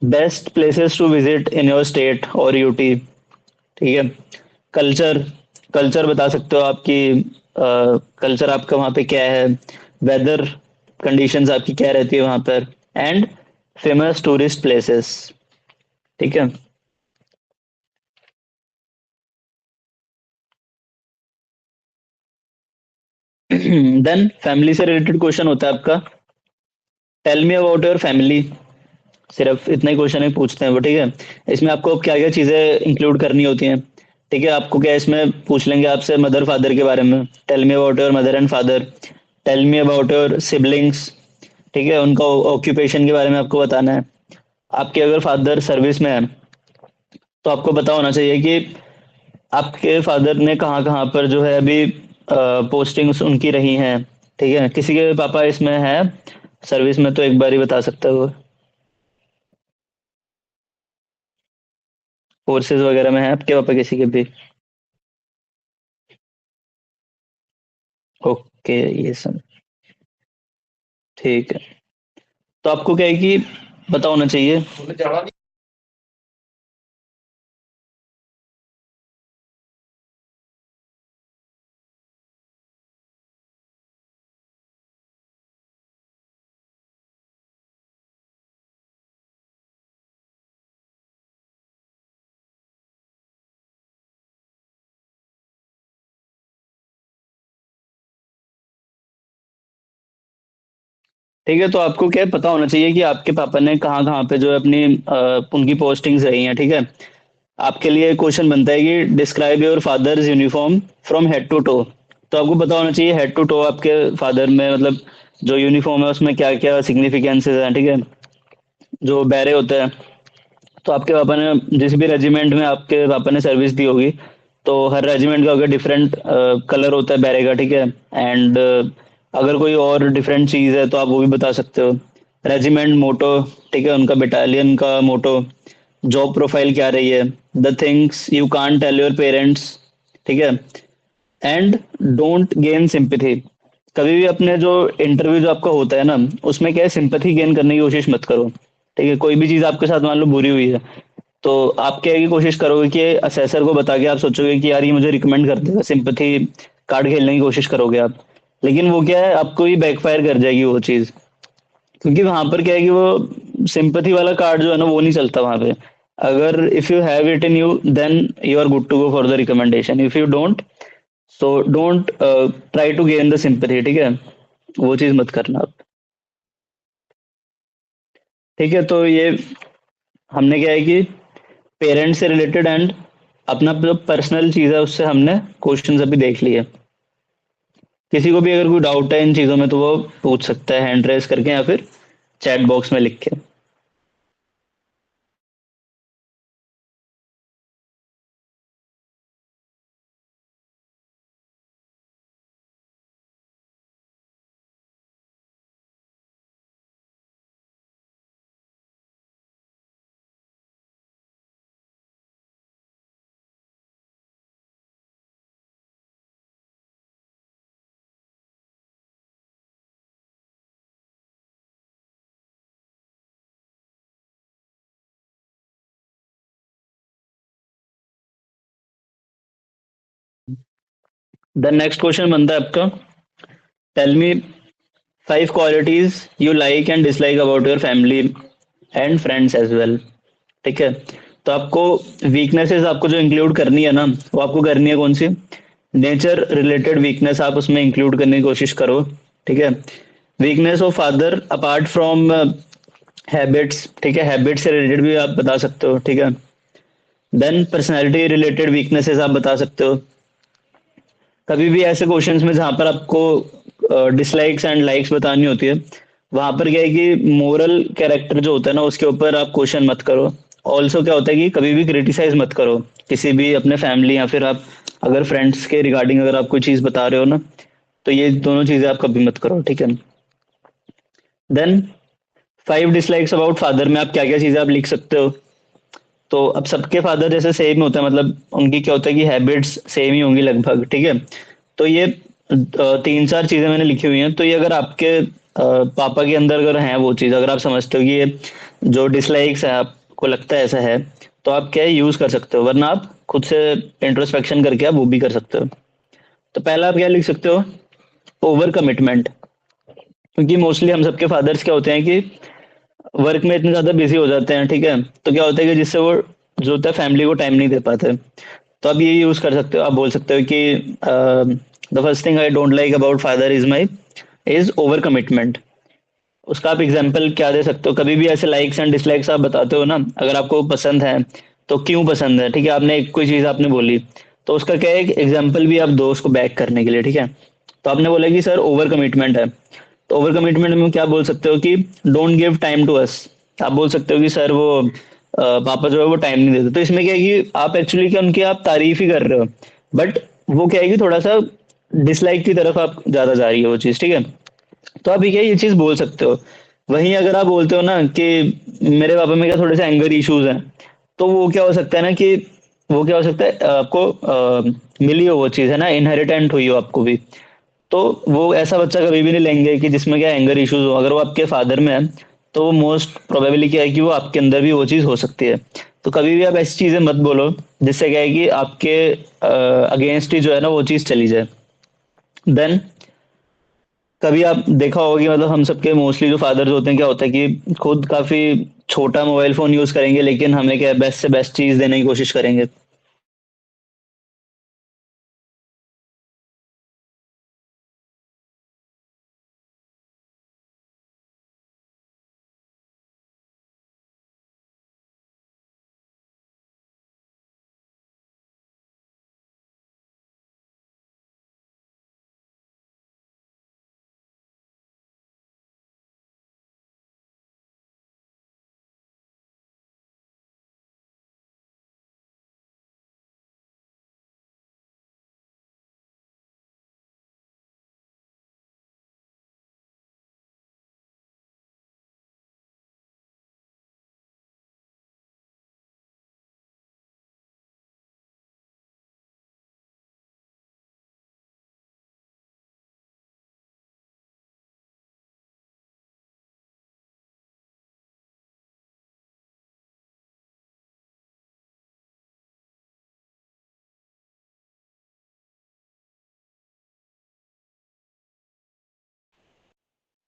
Best places to visit in your state और यूटी, ठीक है। कल्चर, कल्चर बता सकते हो आपकी, कल्चर आपका वहाँ पे क्या है, वेदर कंडीशंस आपकी क्या रहती है वहाँ पर, एंड फेमस टूरिस्ट प्लेसेस, ठीक है। देन फैमिली से रिलेटेड क्वेश्चन होता है आपका, tell me about your family, सिर्फ इतना ही क्वेश्चन है पूछते हैं वो, ठीक है। इसमें आपको क्या क्या चीजें इंक्लूड करनी होती हैं, ठीक है। आपको क्या इसमें पूछ लेंगे आपसे मदर फादर के बारे में, tell me about your mother and father, tell me about your siblings, ठीक है, उनका ऑक्यूपेशन के बारे में आपको बताना है। आपके अगर फादर सर्विस में है तो आपको पता होना चाहिए कि आपके फादर ने कहाँ कहाँ पर जो है अभी पोस्टिंग्स उनकी रही हैं, ठीक है। किसी के पापा इसमें है सर्विस में तो एक बार ही बता सकता है वो, फोर्सेस वगैरह में है आपके पापा किसी के भी। ओके, ये सब ठीक है। तो आपको क्या है कि पता होना चाहिए, ठीक है। तो आपको क्या है पता होना चाहिए कि आपके पापा ने कहाँ कहाँ पे जो है अपनी उनकी पोस्टिंग्स रही हैं, ठीक है। आपके लिए क्वेश्चन बनता है कि describe your father's uniform from head to toe, तो आपको पता होना चाहिए हेड टू टो आपके फादर में मतलब जो यूनिफॉर्म है उसमें क्या क्या सिग्निफिकेंसेस हैं, ठीक है, जो बैरे होते हैं। तो आपके पापा ने जिस भी रेजिमेंट में आपके पापा ने सर्विस दी होगी, तो हर रेजिमेंट का अगर डिफरेंट कलर होता है बैरे का, ठीक है। एंड अगर कोई और डिफरेंट चीज़ है तो आप वो भी बता सकते हो। रेजिमेंट मोटो, ठीक है, उनका बटालियन का मोटो, जॉब प्रोफाइल क्या रही है, the things you can't tell your parents, ठीक है। एंड डोंट गेन सिंपैथी, कभी भी अपने जो इंटरव्यू जो आपका होता है ना उसमें क्या है सिंपैथी गेन करने की कोशिश मत करो, ठीक है। कोई भी चीज आपके साथ मान लो बुरी हुई है तो आप क्या है कि कोशिश करोगे कि असेसर को बता के आप सोचोगे कि यार ये मुझे रिकमेंड कर देगा, सिंपैथी कार्ड खेलने की कोशिश करोगे आप। लेकिन वो क्या है आपको ही बैकफायर कर जाएगी वो चीज, क्योंकि वहां पर क्या है कि वो सिंपैथी वाला कार्ड जो है ना वो नहीं चलता वहां पे। अगर if you have it in you then you are good to go for the recommendation, if you don't so don't try to gain the sympathy, ठीक है, वो चीज मत करना आप। ठीक है, तो ये हमने क्या है कि पेरेंट्स से रिलेटेड एंड अपना जो पर्सनल चीज है उससे हमने क्वेश्चंस अभी देख लिए। किसी को भी अगर कोई डाउट है इन चीजों में तो वो पूछ सकता है हैंड रेस करके या फिर चैट बॉक्स में लिख के। द नेक्स्ट क्वेश्चन बनता है आपका, tell me 5 qualities you like and dislike about your family and friends as well. ठीक है, तो आपको वीकनेसेस आपको जो इंक्लूड करनी है ना, वो आपको करनी है कौन सी, नेचर रिलेटेड वीकनेस आप उसमें इंक्लूड करने की कोशिश करो। ठीक है, weakness of father apart from habits, ठीक है, हैबिट से रिलेटेड भी आप बता सकते हो। ठीक है, देन पर्सनैलिटी रिलेटेड वीकनेसेस आप बता सकते हो। कभी भी ऐसे क्वेश्चंस में जहां पर आपको डिसलाइक्स एंड लाइक्स बतानी होती है, वहां पर क्या है कि मोरल कैरेक्टर जो होता है ना उसके ऊपर आप क्वेश्चन मत करो। ऑल्सो क्या होता है कि कभी भी क्रिटिसाइज मत करो किसी भी अपने फैमिली या फिर आप अगर फ्रेंड्स के रिगार्डिंग अगर आप कोई चीज बता रहे हो ना, तो ये दोनों चीजें आप कभी मत करो। ठीक है, देन 5 डिसलाइक्स अबाउट फादर में आप क्या क्या चीजें आप लिख सकते हो। तो अब सबके फादर जैसे सेम होता है, मतलब उनकी क्या होता है कि हैबिट्स सेम ही होंगी लगभग। ठीक है, तो ये 3-4 चीजें मैंने लिखी हुई हैं, तो ये अगर आपके पापा के अंदर अगर है वो चीज, अगर आप समझते हो कि ये जो डिसलाइक्स है आपको लगता है ऐसा है, तो आप क्या यूज कर सकते हो, वरना आप खुद से इंट्रोस्पेक्शन करके आप वो भी कर सकते हो। तो पहला आप क्या लिख सकते हो, ओवर कमिटमेंट। क्योंकि मोस्टली हम सबके फादर्स क्या होते हैं कि वर्क में इतने ज्यादा बिजी हो जाते हैं। ठीक है, तो क्या होता है कि जिससे वो जो होता है फैमिली को टाइम नहीं दे पाते। तो आप ये यूज कर सकते हो, आप बोल सकते हो कि the first thing I don't like about father is over commitment. उसका आप एग्जाम्पल क्या दे सकते हो, कभी भी ऐसे लाइक्स एंड डिसलाइक्स आप बताते हो ना, अगर आपको पसंद है तो क्यों पसंद है। ठीक है, आपने कोई चीज आपने बोली, तो उसका क्या है, एग्जाम्पल भी आप दो उसको बैक करने के लिए। ठीक है, तो आपने बोला कि सर ओवर कमिटमेंट है, तो ओवर कमिटमेंट में क्या बोल सकते हो कि don't give time to us. आप बोल सकते हो कि सर वो पापा जो है वो टाइम नहीं देते। तो इसमें क्या है कि आप एक्चुअली क्या उनकी आप तारीफ ही कर रहे हो, बट वो क्या है कि थोड़ा सा डिसलाइक की तरफ आप ज्यादा जा रही है वो चीज। ठीक है, तो आप ये चीज बोल सकते हो। वहीं अगर आप बोलते हो ना कि मेरे पापा में क्या थोड़े से एंगर इश्यूज हैं, तो वो क्या हो सकता है ना कि वो क्या हो सकता है, आपको मिली हो वो चीज है ना, इनहेरिटेंट हुई हो आपको भी, तो वो ऐसा बच्चा कभी भी नहीं लेंगे कि जिसमें क्या एंगर इश्यूज हो। अगर वो आपके फादर में है, तो वो मोस्ट प्रोबेबली क्या है कि वो आपके अंदर भी वो चीज हो सकती है। तो कभी भी आप ऐसी चीजें मत बोलो जिससे क्या है कि आपके अगेंस्ट ही जो है ना वो चीज चली जाए। देन कभी आप देखा होगा कि मतलब हम सबके मोस्टली जो फादर्स होते हैं, क्या होता है कि खुद काफी छोटा मोबाइल फोन यूज करेंगे, लेकिन हमें क्या बेस्ट से बेस्ट चीज देने की कोशिश करेंगे।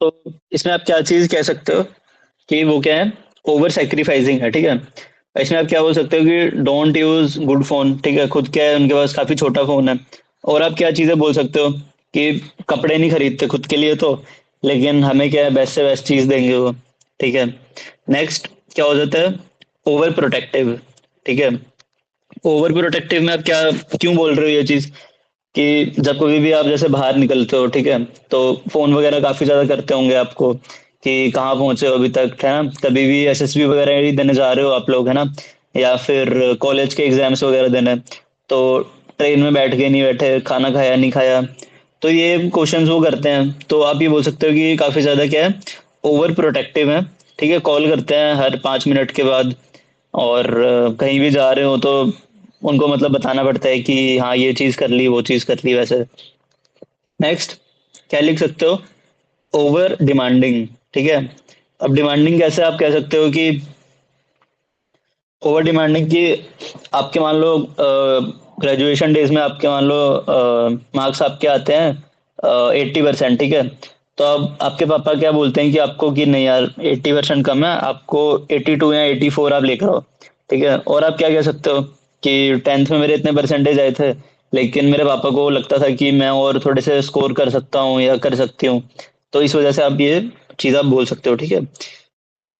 तो इसमें आप क्या चीज कह सकते हो कि वो क्या है, ओवर सेक्रीफाइसिंग है। ठीक है, इसमें आप क्या बोल सकते हो कि डोंट यूज गुड फोन। ठीक है, खुद क्या है उनके पास काफी छोटा फोन है। और आप क्या चीजें बोल सकते हो कि कपड़े नहीं खरीदते खुद के लिए तो, लेकिन हमें क्या है बेस्ट से बेस्ट चीज देंगे वो। ठीक है, नेक्स्ट क्या हो जाता है, ओवर प्रोटेक्टिव। ठीक है, ओवर प्रोटेक्टिव में आप क्या क्यों बोल रहे हो ये चीज, कि जब कभी भी आप जैसे बाहर निकलते हो, ठीक है, तो फोन वगैरह काफी ज्यादा करते होंगे आपको कि कहाँ पहुंचे हो अभी तक, है ना, कभी भी एसएसबी वगैरह ही देने जा रहे हो आप लोग, है ना, या फिर कॉलेज के एग्जाम्स वगैरह देने, तो ट्रेन में बैठ के नहीं बैठे, खाना खाया नहीं खाया, तो ये क्वेश्चंस वो करते हैं। तो आप ये बोल सकते हो कि काफी ज्यादा क्या है, ओवर प्रोटेक्टिव है। ठीक है, कॉल करते हैं हर 5 मिनट के बाद, और कहीं भी जा रहे हो तो उनको मतलब बताना पड़ता है कि हाँ ये चीज कर ली वो चीज कर ली वैसे। नेक्स्ट क्या लिख सकते हो, ओवर डिमांडिंग। ठीक है, अब डिमांडिंग कैसे आप कह सकते हो कि ओवर डिमांडिंग की, आपके मान लो ग्रेजुएशन डेज में आपके मान लो मार्क्स आपके आते हैं 80%, ठीक है। तो अब आपके पापा क्या बोलते हैं कि आपको कि नहीं यार 80% कम है, आपको 82 या 84 आप लेकर आओ, ठीक है। और आप क्या कह सकते हो कि 10th में मेरे इतने परसेंटेज आए थे, लेकिन मेरे पापा को लगता था कि मैं और थोड़े से स्कोर कर सकता हूँ या कर सकती हूँ, तो इस वजह से आप ये चीज़ आप बोल सकते हो, ठीक है।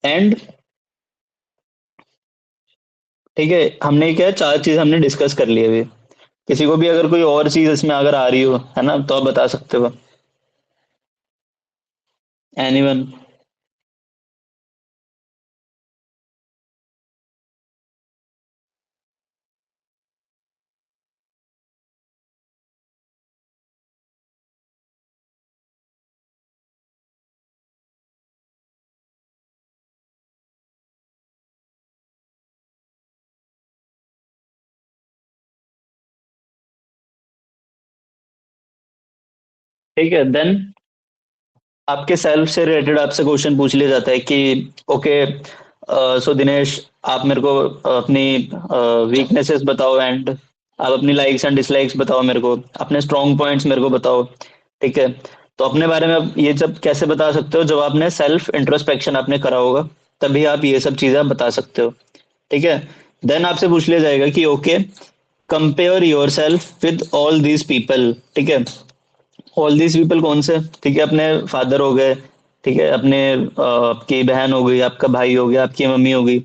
एंड ठीक है, हमने क्या 4 चीज़ हमने डिस्कस कर ली अभी। किसी को भी अगर कोई और चीज़ इसमें अगर आ रही हो, है ना, तो आप बता सकते हो। एनीवन? ठीक है, देन आपके सेल्फ से रिलेटेड आपसे क्वेश्चन पूछ लिया जाता है कि ओके, सो दिनेश, आप मेरे को अपनी वीकनेसेस बताओ, एंड आप अपनी लाइक्स एंड डिसलाइक्स बताओ मेरे को, अपने स्ट्रॉन्ग पॉइंट्स मेरे को बताओ, ठीक है। तो अपने बारे में आप ये सब कैसे बता सकते हो? जब आपने सेल्फ इंट्रोस्पेक्शन आपने करा होगा, तभी आप ये सब चीजें आप बता सकते हो, ठीक है। देन आपसे पूछ लिया जाएगा कि okay, compare your self with all these people, ठीक है। ऑल दीज पीपल कौन से? ठीक है, अपने फादर हो गए, ठीक है, अपने आपकी बहन हो गई, आपका भाई हो गया, आपकी मम्मी हो गई।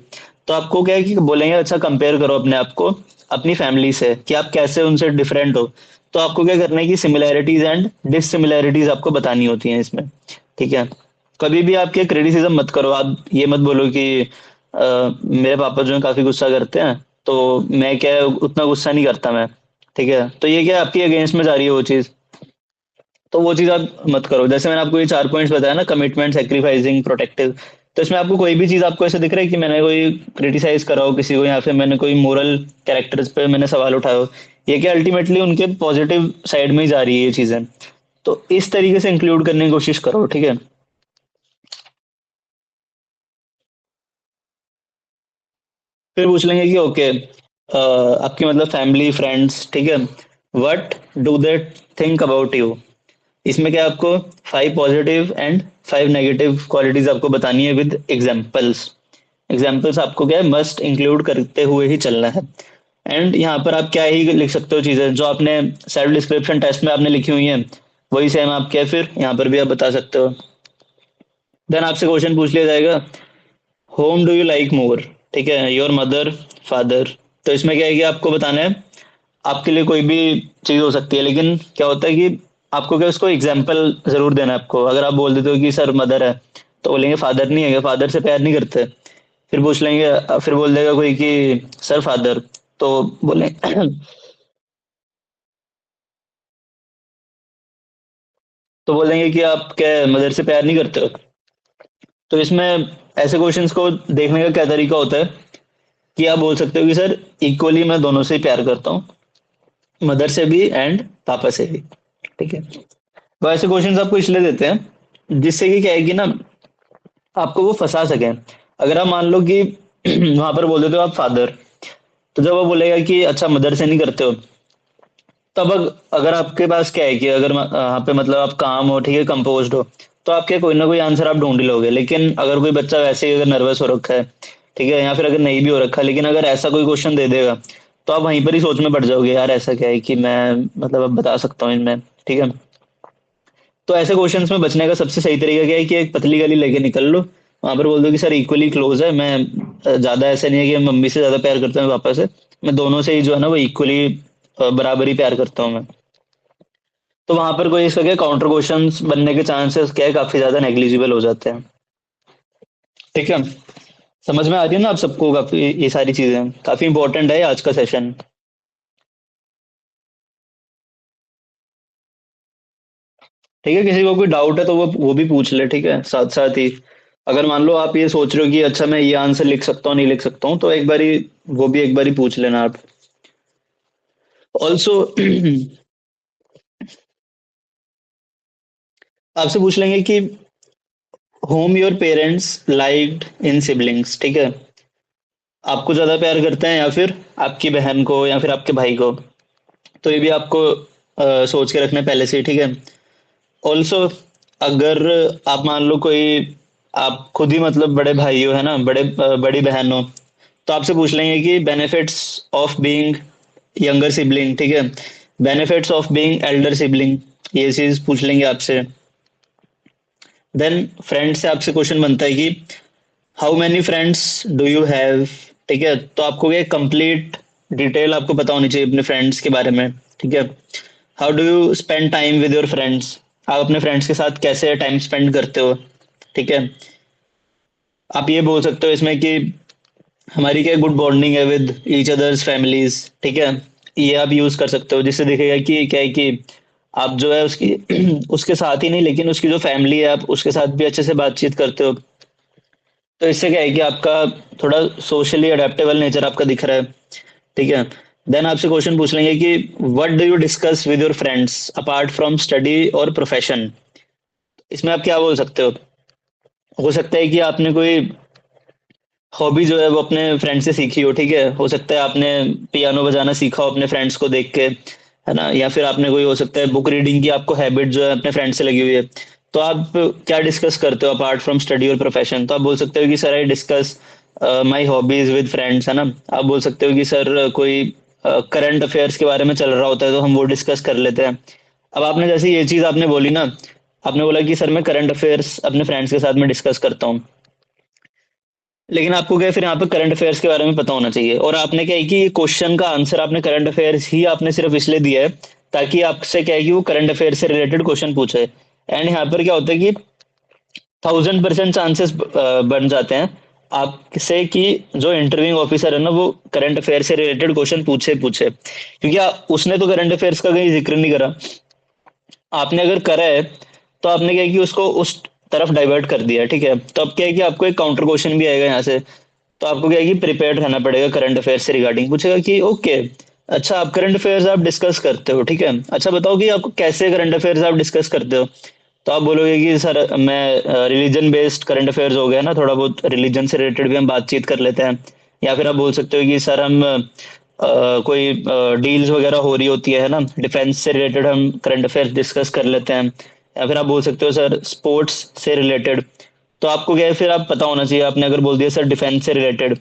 तो आपको क्या है कि बोलेंगे अच्छा कंपेयर करो अपने आप को अपनी फैमिली से कि आप कैसे उनसे डिफरेंट हो। तो आपको क्या करना है कि सिमिलैरिटीज एंड डिससिमिलैरिटीज आपको बतानी होती हैं इसमें, ठीक है। कभी भी आपके क्रिटिसिज्म मत करो, आप ये मत बोलो कि मेरे पापा जो है काफी गुस्सा करते हैं, तो मैं क्या है, उतना गुस्सा नहीं करता मैं, ठीक है। तो ये क्या आपके अगेंस्ट में जा रही है वो चीज, तो वो चीज आप मत करो। जैसे मैंने आपको ये 4 पॉइंट्स बताया ना, कमिटमेंट, सेक्रीफाइसिंग, प्रोटेक्टिव, तो इसमें आपको कोई भी चीज आपको ऐसे दिख रहा है कि मैंने कोई क्रिटिसाइज करा हो किसी को, या फिर मैंने कोई मोरल कैरेक्टर्स पे मैंने सवाल उठाया हो, ये क्या अल्टीमेटली उनके पॉजिटिव साइड में ही जा रही है ये चीजें। तो इस तरीके से इंक्लूड करने की कोशिश करो, ठीक है। फिर पूछ लेंगे कि ओके, आपकी मतलब फैमिली फ्रेंड्स, ठीक है, what do they think about you. इसमें क्या आपको 5 पॉजिटिव एंड 5 नेगेटिव क्वालिटीज आपको बतानी है विद एग्जाम्पल्स। एग्जाम्पल्स आपको क्या है, मस्ट इंक्लूड करते हुए ही चलना है। एंड यहाँ पर आप क्या ही लिख सकते हो, चीजें जो आपने सेल्फ डिस्क्रिप्शन टेस्ट में आपने लिखी हुई हैं, वही सेम आप क्या फिर यहाँ पर भी आप बता सकते हो। देन आपसे क्वेश्चन पूछ लिया जाएगा, home do you like more, ठीक है, योर मदर, फादर। तो इसमें क्या है कि आपको बताना है, आपके लिए कोई भी चीज हो सकती है, लेकिन क्या होता है कि आपको क्या उसको एग्जाम्पल जरूर देना है आपको। अगर आप बोल देते हो कि सर मदर है, तो बोलेंगे फादर नहीं है, फादर से प्यार नहीं करते। फिर पूछ लेंगे, फिर बोल देगा कोई कि सर फादर, तो बोले तो बोलेंगे कि आप क्या मदर से प्यार नहीं करते हो। तो इसमें ऐसे क्वेश्चंस को देखने का क्या तरीका होता है कि आप बोल सकते हो कि सर इक्वली मैं दोनों से ही प्यार करता हूँ, मदर से भी एंड पापा से भी, ठीक है। वो ऐसे क्वेश्चंस आपको इसलिए देते हैं जिससे कि क्या है कि ना आपको वो फंसा सके। अगर आप मान लो कि वहां पर बोल देते हो आप फादर, तो जब वो बोलेगा कि अच्छा मदर से नहीं करते हो, तब अगर आपके पास क्या है कि अगर वहाँ पे मतलब आप काम हो, ठीक है, कंपोज्ड हो, तो आपके कोई ना कोई आंसर आप ढूंढ ही लोगे। लेकिन अगर कोई बच्चा वैसे ही अगर नर्वस हो रखा है, ठीक है, या फिर अगर नहीं भी हो रखा, लेकिन अगर ऐसा कोई क्वेश्चन दे देगा, तो आप वहीं पर ही सोच में पड़ जाओगे, यार ऐसा क्या है कि मैं मतलब अब बता सकता हूँ इनमें, ठीक है। तो ऐसे क्वेश्चंस में बचने का सबसे सही तरीका क्या है कि एक पतली गली लेके निकल लो, वहां पर बोल दो कि सर इक्वली क्लोज है, मैं ज्यादा ऐसा नहीं है कि मैं मम्मी से ज्यादा प्यार करता हूँ पापा से, मैं दोनों से ही जो है ना वो इक्वली बराबर ही प्यार करता हूँ मैं। तो वहां पर कोई इसका क्या काउंटर क्वेश्चंस बनने के चांसेस क्या है, काफी ज्यादा नेग्लिजिबल हो जाते हैं, ठीक है। समझ में आ रही है ना आप सबको? काफी ये सारी चीजें काफी इंपॉर्टेंट है आज का सेशन, ठीक है। किसी को कोई डाउट है तो वो भी पूछ ले, ठीक है, साथ साथ ही। अगर मान लो आप ये सोच रहे हो कि अच्छा मैं ये आंसर लिख सकता हूँ नहीं लिख सकता हूँ, तो एक बारी वो भी एक बारी पूछ लेना आप। ऑल्सो आपसे पूछ लेंगे कि home your parents liked in siblings, ठीक है। आपको ज्यादा प्यार करते हैं या फिर आपकी बहन को या फिर आपके भाई को। तो ये भी आपको सोच के रखना है पहले से ही, ठीक है। ऑल्सो अगर आप मान लो कोई आप खुद ही मतलब बड़े भाई हो, है ना, बड़ी बहन हो, तो आपसे पूछ लेंगे कि benefits of being younger sibling, ठीक है, benefits of being Elder sibling, ये चीज पूछ लेंगे आपसे। देन फ्रेंड से आपसे क्वेश्चन बनता है कि how many friends do you have, ठीक है। तो आपको ये कंप्लीट डिटेल आपको पता होनी चाहिए अपने फ्रेंड्स के बारे में, ठीक है। How do you spend time with your friends, आप अपने फ्रेंड्स के साथ कैसे टाइम स्पेंड करते हो, ठीक है। आप ये बोल सकते हो इसमें कि हमारी क्या गुड बॉन्डिंग है विद ईच अदर्स फैमिलीज, ठीक है। ये आप यूज कर सकते हो, जिससे दिखेगा कि क्या है कि आप जो है उसकी उसके साथ ही नहीं, लेकिन उसकी जो फैमिली है आप उसके साथ भी अच्छे से बातचीत करते हो। तो इससे क्या है कि आपका थोड़ा सोशली अडेप्टेबल नेचर आपका दिख रहा है, ठीक है। देन आपसे क्वेश्चन पूछ लेंगे कि what do you discuss with your friends apart from study और प्रोफेशन। इसमें आप क्या बोल सकते हो सकता है कि आपने कोई हॉबी जो है वो अपने फ्रेंड से सीखी हो, ठीक है। हो सकता है आपने पियानो बजाना सीखा हो अपने फ्रेंड्स को देख के, है ना, या फिर आपने कोई हो सकता है बुक रीडिंग की आपको हैबिट जो है अपने फ्रेंड से लगी हुई है। तो आप क्या डिस्कस करते हो अपार्ट फ्रॉम स्टडी और प्रोफेशन। तो आप बोल सकते हो कि sir I discuss my hobbies with friends, है ना। आप बोल सकते हो कि सर कोई करंट अफेयर्स के बारे में चल रहा होता है तो हम वो डिस्कस कर लेते हैं। अब आपने जैसे ये चीज आपने बोली ना, आपने बोला कि सर मैं करंट अफेयर्स अपने फ्रेंड्स के साथ में डिस्कस करता हूँ, लेकिन आपको क्या है, फिर यहाँ पे करंट अफेयर्स के बारे में पता होना चाहिए। और आपने क्या है कि ये क्वेश्चन का आंसर आपने करंट अफेयर्स ही आपने सिर्फ इसलिए दिया है ताकि आपसे क्या है कि वो करंट अफेयर्स से रिलेटेड क्वेश्चन पूछे। एंड यहाँ पर क्या होता है कि 1000% चांसेस बन जाते हैं आपसे कि जो इंटरव्यूइंग ऑफिसर है ना वो करंट अफेयर से रिलेटेड क्वेश्चन पूछे पूछे, क्योंकि उसने तो करंट अफेयर्स का कहीं जिक्र नहीं करा। आपने अगर करा है तो आपने क्या है कि उसको उस तरफ डाइवर्ट कर दिया, ठीक है। तो अब क्या है कि आपको एक काउंटर क्वेश्चन भी आएगा यहाँ से। तो आपको क्या है कि प्रिपेयर्ड रहना पड़ेगा करंट अफेयर से रिगार्डिंग। पूछेगा कि ओके, अच्छा आप करंट अफेयर्स आप डिस्कस करते हो, ठीक है, अच्छा बताओ कि आपको कैसे करंट अफेयर्स आप डिस्कस करते हो। तो आप बोलोगे कि सर मैं रिलीजन बेस्ड करंट अफेयर्स हो गया ना, थोड़ा बहुत रिलीजन से रिलेटेड भी हम बातचीत कर लेते हैं। या फिर आप बोल सकते हो कि सर हम कोई डील्स वगैरह हो रही होती है ना, डिफेंस से रिलेटेड हम करंट अफेयर्स डिस्कस कर लेते हैं। या फिर आप बोल सकते हो सर स्पोर्ट्स से रिलेटेड। तो आपको क्या है, फिर आप पता होना चाहिए। आपने अगर बोल दिया सर डिफेंस से रिलेटेड,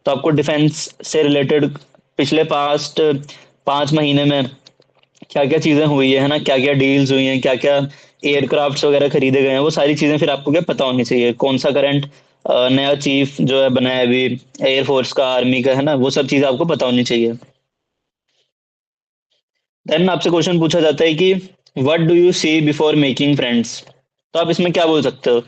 तो आपको डिफेंस से रिलेटेड पिछले पास्ट 5 महीने में क्या क्या चीजें हुई है ना, क्या क्या डील्स हुई हैं, क्या क्या एयरक्राफ्ट्स वगैरह खरीदे गए हैं, वो सारी चीजें फिर आपको क्या पता होनी चाहिए। कौन सा करंट नया चीफ जो है बना है अभी एयरफोर्स का, आर्मी का, है ना, वो सब चीजें आपको पता होनी चाहिए। देन आपसे क्वेश्चन पूछा जाता है कि what do you see before making friends. तो आप इसमें क्या बोल सकते हो।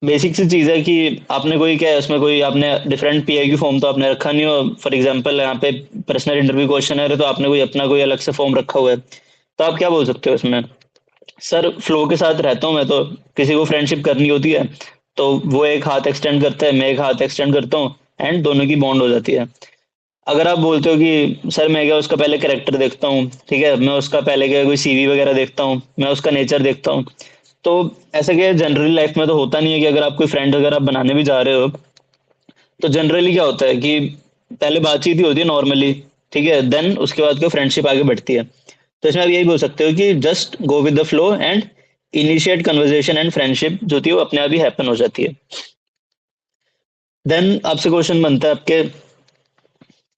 बेसिक सी चीज है कि आपने कोई क्या है उसमें कोई आपने डिफरेंट पीआईक्यू फॉर्म तो आपने रखा नहीं हो। फॉर एग्जांपल यहाँ पे पर्सनल इंटरव्यू क्वेश्चन है तो आपने कोई अपना कोई अलग से फॉर्म रखा हुआ है। तो आप क्या बोल सकते हो इसमें। सर फ्लो के साथ रहता हूँ मैं, तो किसी को फ्रेंडशिप करनी होती है तो वो एक हाथ एक्सटेंड करता है, मैं एक हाथ एक्सटेंड करता हूँ, एंड दोनों की बॉन्ड हो जाती है। अगर आप बोलते हो कि सर मैं क्या उसका पहले कैरेक्टर देखता हूँ, ठीक है, मैं उसका पहले क्या कोई सीवी वगैरह देखता हूँ, मैं उसका नेचर देखता हूँ। तो ऐसा क्या जनरली लाइफ में तो होता नहीं है कि अगर आप कोई फ्रेंड वगैरह बनाने भी जा रहे हो तो जनरली क्या होता है कि पहले बातचीत ही होती है नॉर्मली, ठीक है, देन उसके बाद क्या फ्रेंडशिप आगे बढ़ती है। तो इसमें आप यही बोल सकते हो कि just go with the flow and initiate conversation and friendship जो थी वो अपने आप ही हैपन हो जाती है। देन आपसे क्वेश्चन बनता है आपके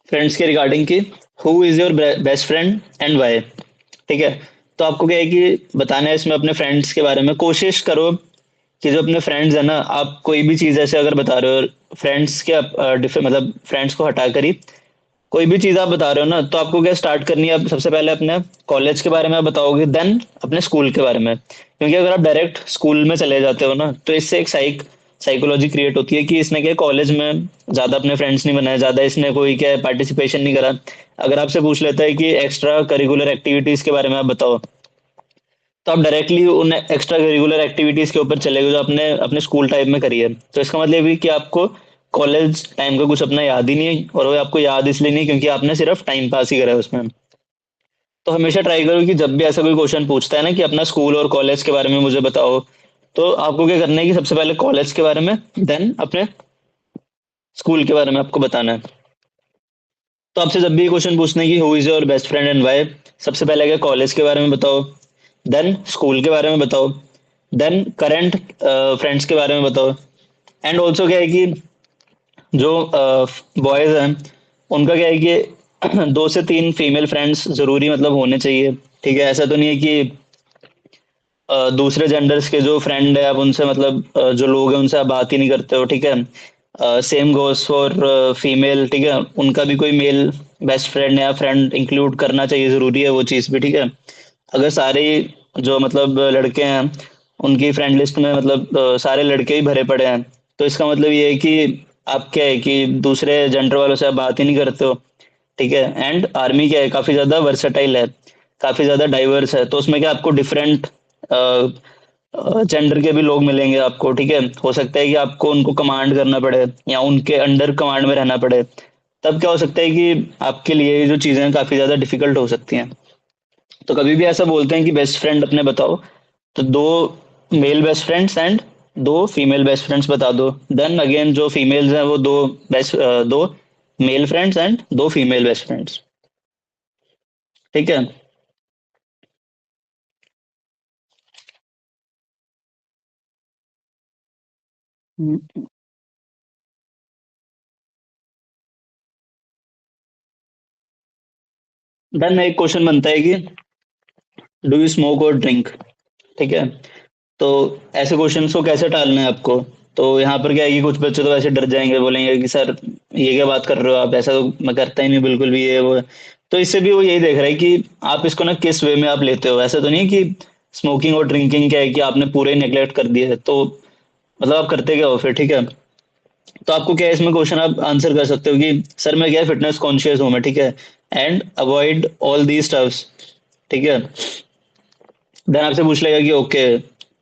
फ्रेंड्स के रिगार्डिंग की who is your best friend and why, ठीक है। तो आपको क्या है कि बताना है इसमें अपने फ्रेंड्स के बारे में। कोशिश करो कि जो अपने फ्रेंड्स है ना, आप कोई भी चीज ऐसे अगर बता रहे हो फ्रेंड्स के मतलब फ्रेंड्स को हटा कर ही कोई भी चीज आप बता रहे हो ना, तो आपको क्या स्टार्ट करनी है। आप सबसे पहले अपने कॉलेज के बारे में आप बताओगे, देन अपने स्कूल के बारे में। क्योंकि अगर आप डायरेक्ट स्कूल में चले जाते हो ना तो इससे एक साइकोलॉजी क्रिएट होती है कि इसने क्या कॉलेज में ज्यादा अपने फ्रेंड्स नहीं बनाए, ज्यादा इसने कोई क्या पार्टिसिपेशन नहीं करा। अगर आपसे पूछ लेता है कि एक्स्ट्रा करिकुलर एक्टिविटीज के बारे में आप बताओ, तो आप डायरेक्टली उन एक्स्ट्रा करिकुलर एक्टिविटीज के ऊपर चले गए जो आपने अपने स्कूल टाइम में करी है। तो इसका मतलब ये कि आपको कॉलेज टाइम का कुछ अपना याद ही नहीं है, और वो आपको याद इसलिए नहीं क्योंकि आपने सिर्फ टाइम पास ही करा है उसमें। तो हमेशा ट्राई करो कि जब भी ऐसा कोई क्वेश्चन पूछता है ना कि अपना स्कूल और कॉलेज के बारे में मुझे बताओ, तो आपको क्या करना है कि सबसे पहले कॉलेज के बारे में, देन अपने स्कूल के बारे में आपको बताना है। तो आपसे जब भी क्वेश्चन पूछने की who is your best friend and why, सबसे पहले क्या कॉलेज के बारे में बताओ, देन स्कूल के बारे में बताओ, देन करंट फ्रेंड्स के बारे में बताओ। एंड ऑल्सो क्या है कि जो बॉयज हैं उनका क्या है कि 2 से 3 फीमेल फ्रेंड्स जरूरी मतलब होने चाहिए। ठीक है, ऐसा तो नहीं है कि दूसरे जेंडर्स के जो फ्रेंड है आप उनसे मतलब जो लोग हैं उनसे आप बात ही नहीं करते हो। ठीक है, सेम गोस फॉर फीमेल। ठीक है, उनका भी कोई मेल बेस्ट फ्रेंड या फ्रेंड इंक्लूड करना चाहिए, जरूरी है वो चीज़ भी। ठीक है, अगर सारे जो मतलब लड़के हैं उनकी फ्रेंड लिस्ट में मतलब सारे लड़के ही भरे पड़े हैं, तो इसका मतलब ये है कि आप क्या है कि दूसरे जेंडर वालों से आप बात ही नहीं करते हो। ठीक है, एंड आर्मी क्या है, काफी ज्यादा वर्सेटाइल है, काफी ज्यादा डाइवर्स है, तो उसमें क्या आपको डिफरेंट जेंडर के भी लोग मिलेंगे आपको। ठीक है, हो सकता है कि आपको उनको कमांड करना पड़े या उनके अंडर कमांड में रहना पड़े, तब क्या हो सकता है कि आपके लिए ये जो चीजें हैं काफी ज्यादा डिफिकल्ट हो सकती हैं। तो कभी भी ऐसा बोलते हैं कि बेस्ट फ्रेंड अपने बताओ, तो 2 male best friends and 2 female best friends बता दो। देन अगेन जो फीमेल्स हैं वो दो male friends and 2 female best friends. ठीक है। देन एक क्वेश्चन बनता है कि डू यू स्मोक और ड्रिंक। ठीक है, तो ऐसे क्वेश्चंस को कैसे टालना है आपको। तो यहाँ पर क्या है कि कुछ बच्चे तो ऐसे डर जाएंगे, बोलेंगे कि सर ये क्या बात कर रहे हो आप, ऐसा तो मैं करता ही नहीं बिल्कुल भी, ये वो है। तो इससे भी वो यही देख रहा है कि आप इसको ना किस वे में आप लेते हो। ऐसा तो नहीं है कि स्मोकिंग और ड्रिंकिंग क्या है कि आपने पूरे नेग्लेक्ट कर दिया है, तो मतलब आप करते क्या हो फिर। ठीक है, तो आपको क्या है इसमें क्वेश्चन आप आंसर कर सकते हो कि सर मैं क्या फिटनेस कॉन्शियस हूँ मैं। ठीक है, and avoid all the stuffs. ठीक है, देन आपसे पूछ लेगा कि ओके,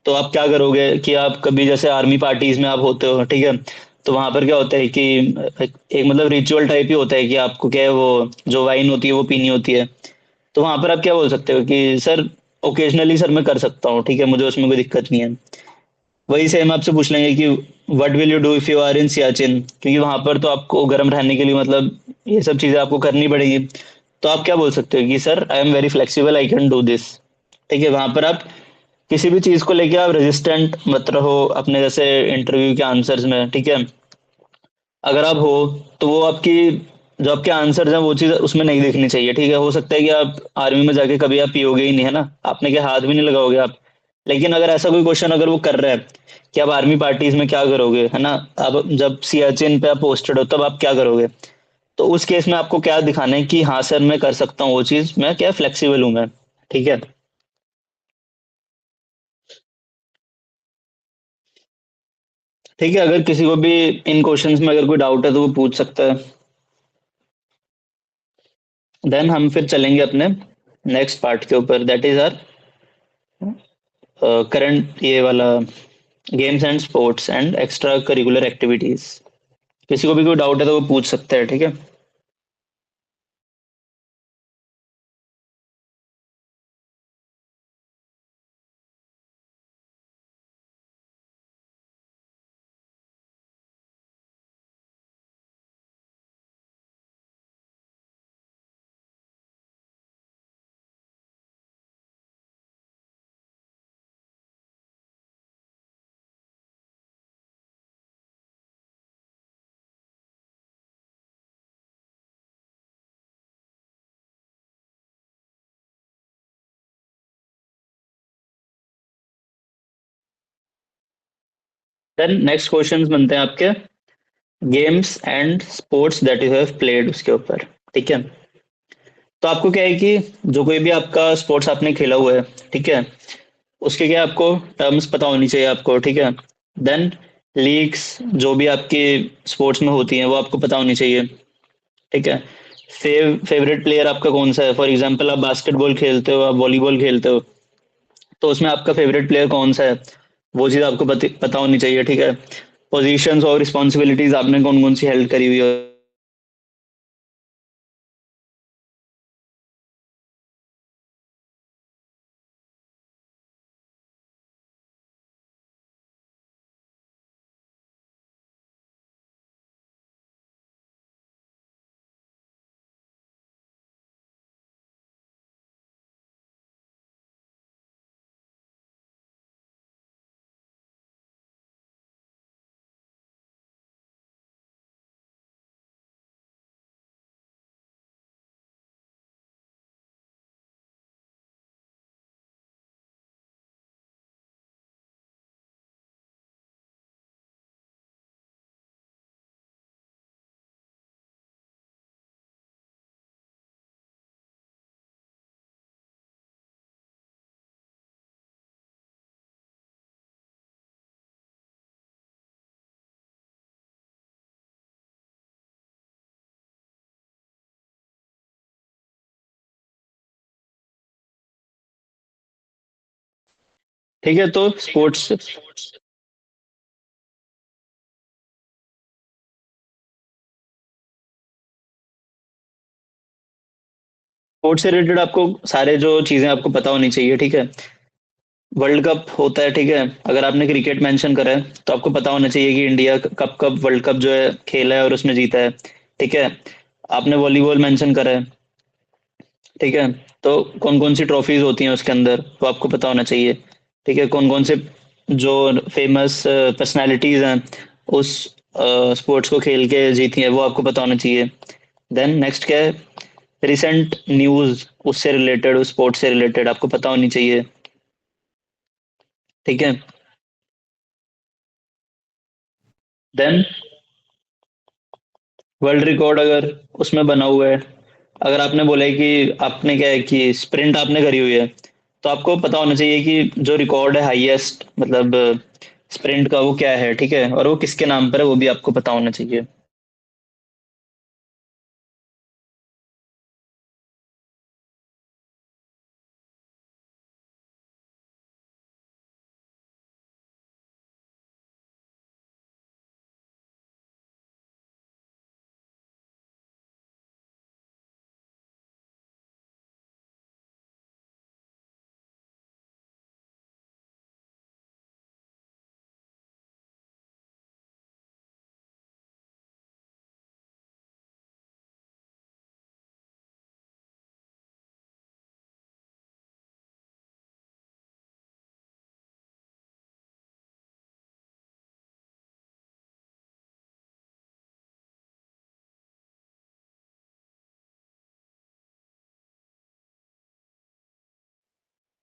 तो आप क्या करोगे कि आप कभी जैसे आर्मी पार्टीज में आप होते हो। ठीक है, तो वहां पर क्या होता है कि एक मतलब रिचुअल टाइप ही होता है कि आपको क्या है वो जो वाइन होती है वो पीनी होती है। तो वहां पर आप क्या बोल सकते हो कि सर ओकेजनली सर मैं कर सकता हूँ, ठीक है, मुझे उसमें कोई दिक्कत नहीं है। वही सेम आपसे पूछ लेंगे कि what will you do if you are in Siachen, क्योंकि वहां पर तो आपको गर्म रहने के लिए मतलब ये सब चीजें आपको करनी पड़ेगी। तो आप क्या बोल सकते हो कि sir I am very flexible, I can do this. ठीक है, वहां पर आप किसी भी चीज को लेके आप रेजिस्टेंट मत रहो अपने जैसे इंटरव्यू के आंसर्स में। ठीक है, अगर आप हो तो वो आपकी जो आपके आंसर्स हैं वो चीज उसमें नहीं देखनी चाहिए। ठीक है, हो सकता है कि आप आर्मी में जाके कभी आप पियोगे ही नहीं, है ना, आपने के हाथ भी नहीं लगाओगे आप। लेकिन अगर ऐसा कोई क्वेश्चन अगर वो कर रहा है कि आप आर्मी पार्टीज में क्या करोगे, है ना, आप जब सियाचिन पे आप पोस्टेड हो तब आप क्या करोगे, तो उस केस में आपको क्या दिखाना है कि हाँ सर मैं कर सकता हूँ वो चीज, मैं क्या फ्लेक्सिबल हूँ मैं। ठीक है। ठीक है, अगर किसी को भी इन क्वेश्चंस में अगर कोई डाउट है तो वो पूछ सकता है। देन हम फिर चलेंगे अपने नेक्स्ट पार्ट के ऊपर, दैट इज आर करंट ये वाला games and sports and extra curricular activities. किसी को भी कोई डाउट है तो वो पूछ सकता है। ठीक है। देन नेक्स्ट क्वेश्चंस बनते हैं आपके games and sports that you have played उसके ऊपर। ठीक है, तो आपको क्या है कि जो कोई भी आपका स्पोर्ट्स आपने खेला हुआ है, ठीक है, उसके क्या आपको टर्म्स पता होनी चाहिए आपको। ठीक है, देन लीग्स जो भी आपकी स्पोर्ट्स में होती हैं वो आपको पता होनी चाहिए। ठीक है, फेवरेट प्लेयर आपका कौन सा है, फॉर एग्जांपल आप बास्केटबॉल खेलते हो, आप वॉलीबॉल खेलते हो, तो उसमें आपका फेवरेट प्लेयर कौन सा है वो चीज़ आपको पता होनी चाहिए। ठीक है, पोजीशंस और रिस्पॉन्सिबिलिटीज आपने कौन कौन सी हेल्ड करी हुई है ठीक है, तो स्पोर्ट्स स्पोर्ट्स से रिलेटेड आपको सारे जो चीजें आपको पता होनी चाहिए, ठीक है। वर्ल्ड कप होता है, ठीक है। अगर आपने क्रिकेट मेंशन करा है तो आपको पता होना चाहिए कि इंडिया कब कब वर्ल्ड कप जो है खेला है और उसमें जीता है, ठीक है। आपने वॉलीबॉल मेंशन करा है, ठीक है। तो कौन कौन सी ट्रॉफीज होती हैं उसके अंदर वो आपको पता होना चाहिए, ठीक है। कौन कौन से जो फेमस पर्सनालिटीज हैं उस स्पोर्ट्स को खेल के जीती हैं वो आपको पता होना चाहिए। देन नेक्स्ट क्या है, रिसेंट न्यूज उससे रिलेटेड, उस स्पोर्ट्स से रिलेटेड आपको पता होनी चाहिए, ठीक है। देन वर्ल्ड रिकॉर्ड अगर उसमें बना हुआ है, अगर आपने बोला है कि आपने क्या है कि स्प्रिंट आपने करी हुई है, तो आपको पता होना चाहिए कि जो रिकॉर्ड है हाईएस्ट मतलब स्प्रिंट का वो क्या है, ठीक है, और वो किसके नाम पर है वो भी आपको पता होना चाहिए।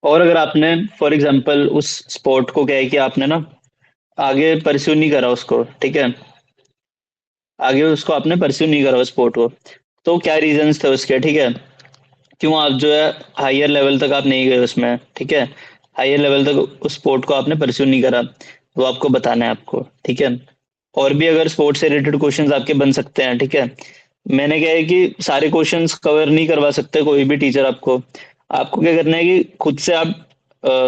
और अगर आपने फॉर एग्जांपल उस स्पोर्ट को क्या है कि आपने ना आगे परस्यू नहीं करा उसको, ठीक है, आगे उसको आपने परस्यू नहीं करा उस स्पोर्ट को, तो क्या रीजंस थे उसके, ठीक है। क्यों आप जो है हायर लेवल तक आप नहीं गए उसमें, ठीक है। हायर लेवल तक उस स्पोर्ट को आपने परस्यू नहीं करा, वो आपको बताना है आपको, ठीक है। और भी अगर स्पोर्ट्स से रिलेटेड क्वेश्चंस आपके बन सकते हैं, ठीक है। मैंने क्या है कि सारे क्वेश्चंस कवर नहीं करवा सकते कोई भी टीचर आपको। आपको क्या करना है कि खुद से आप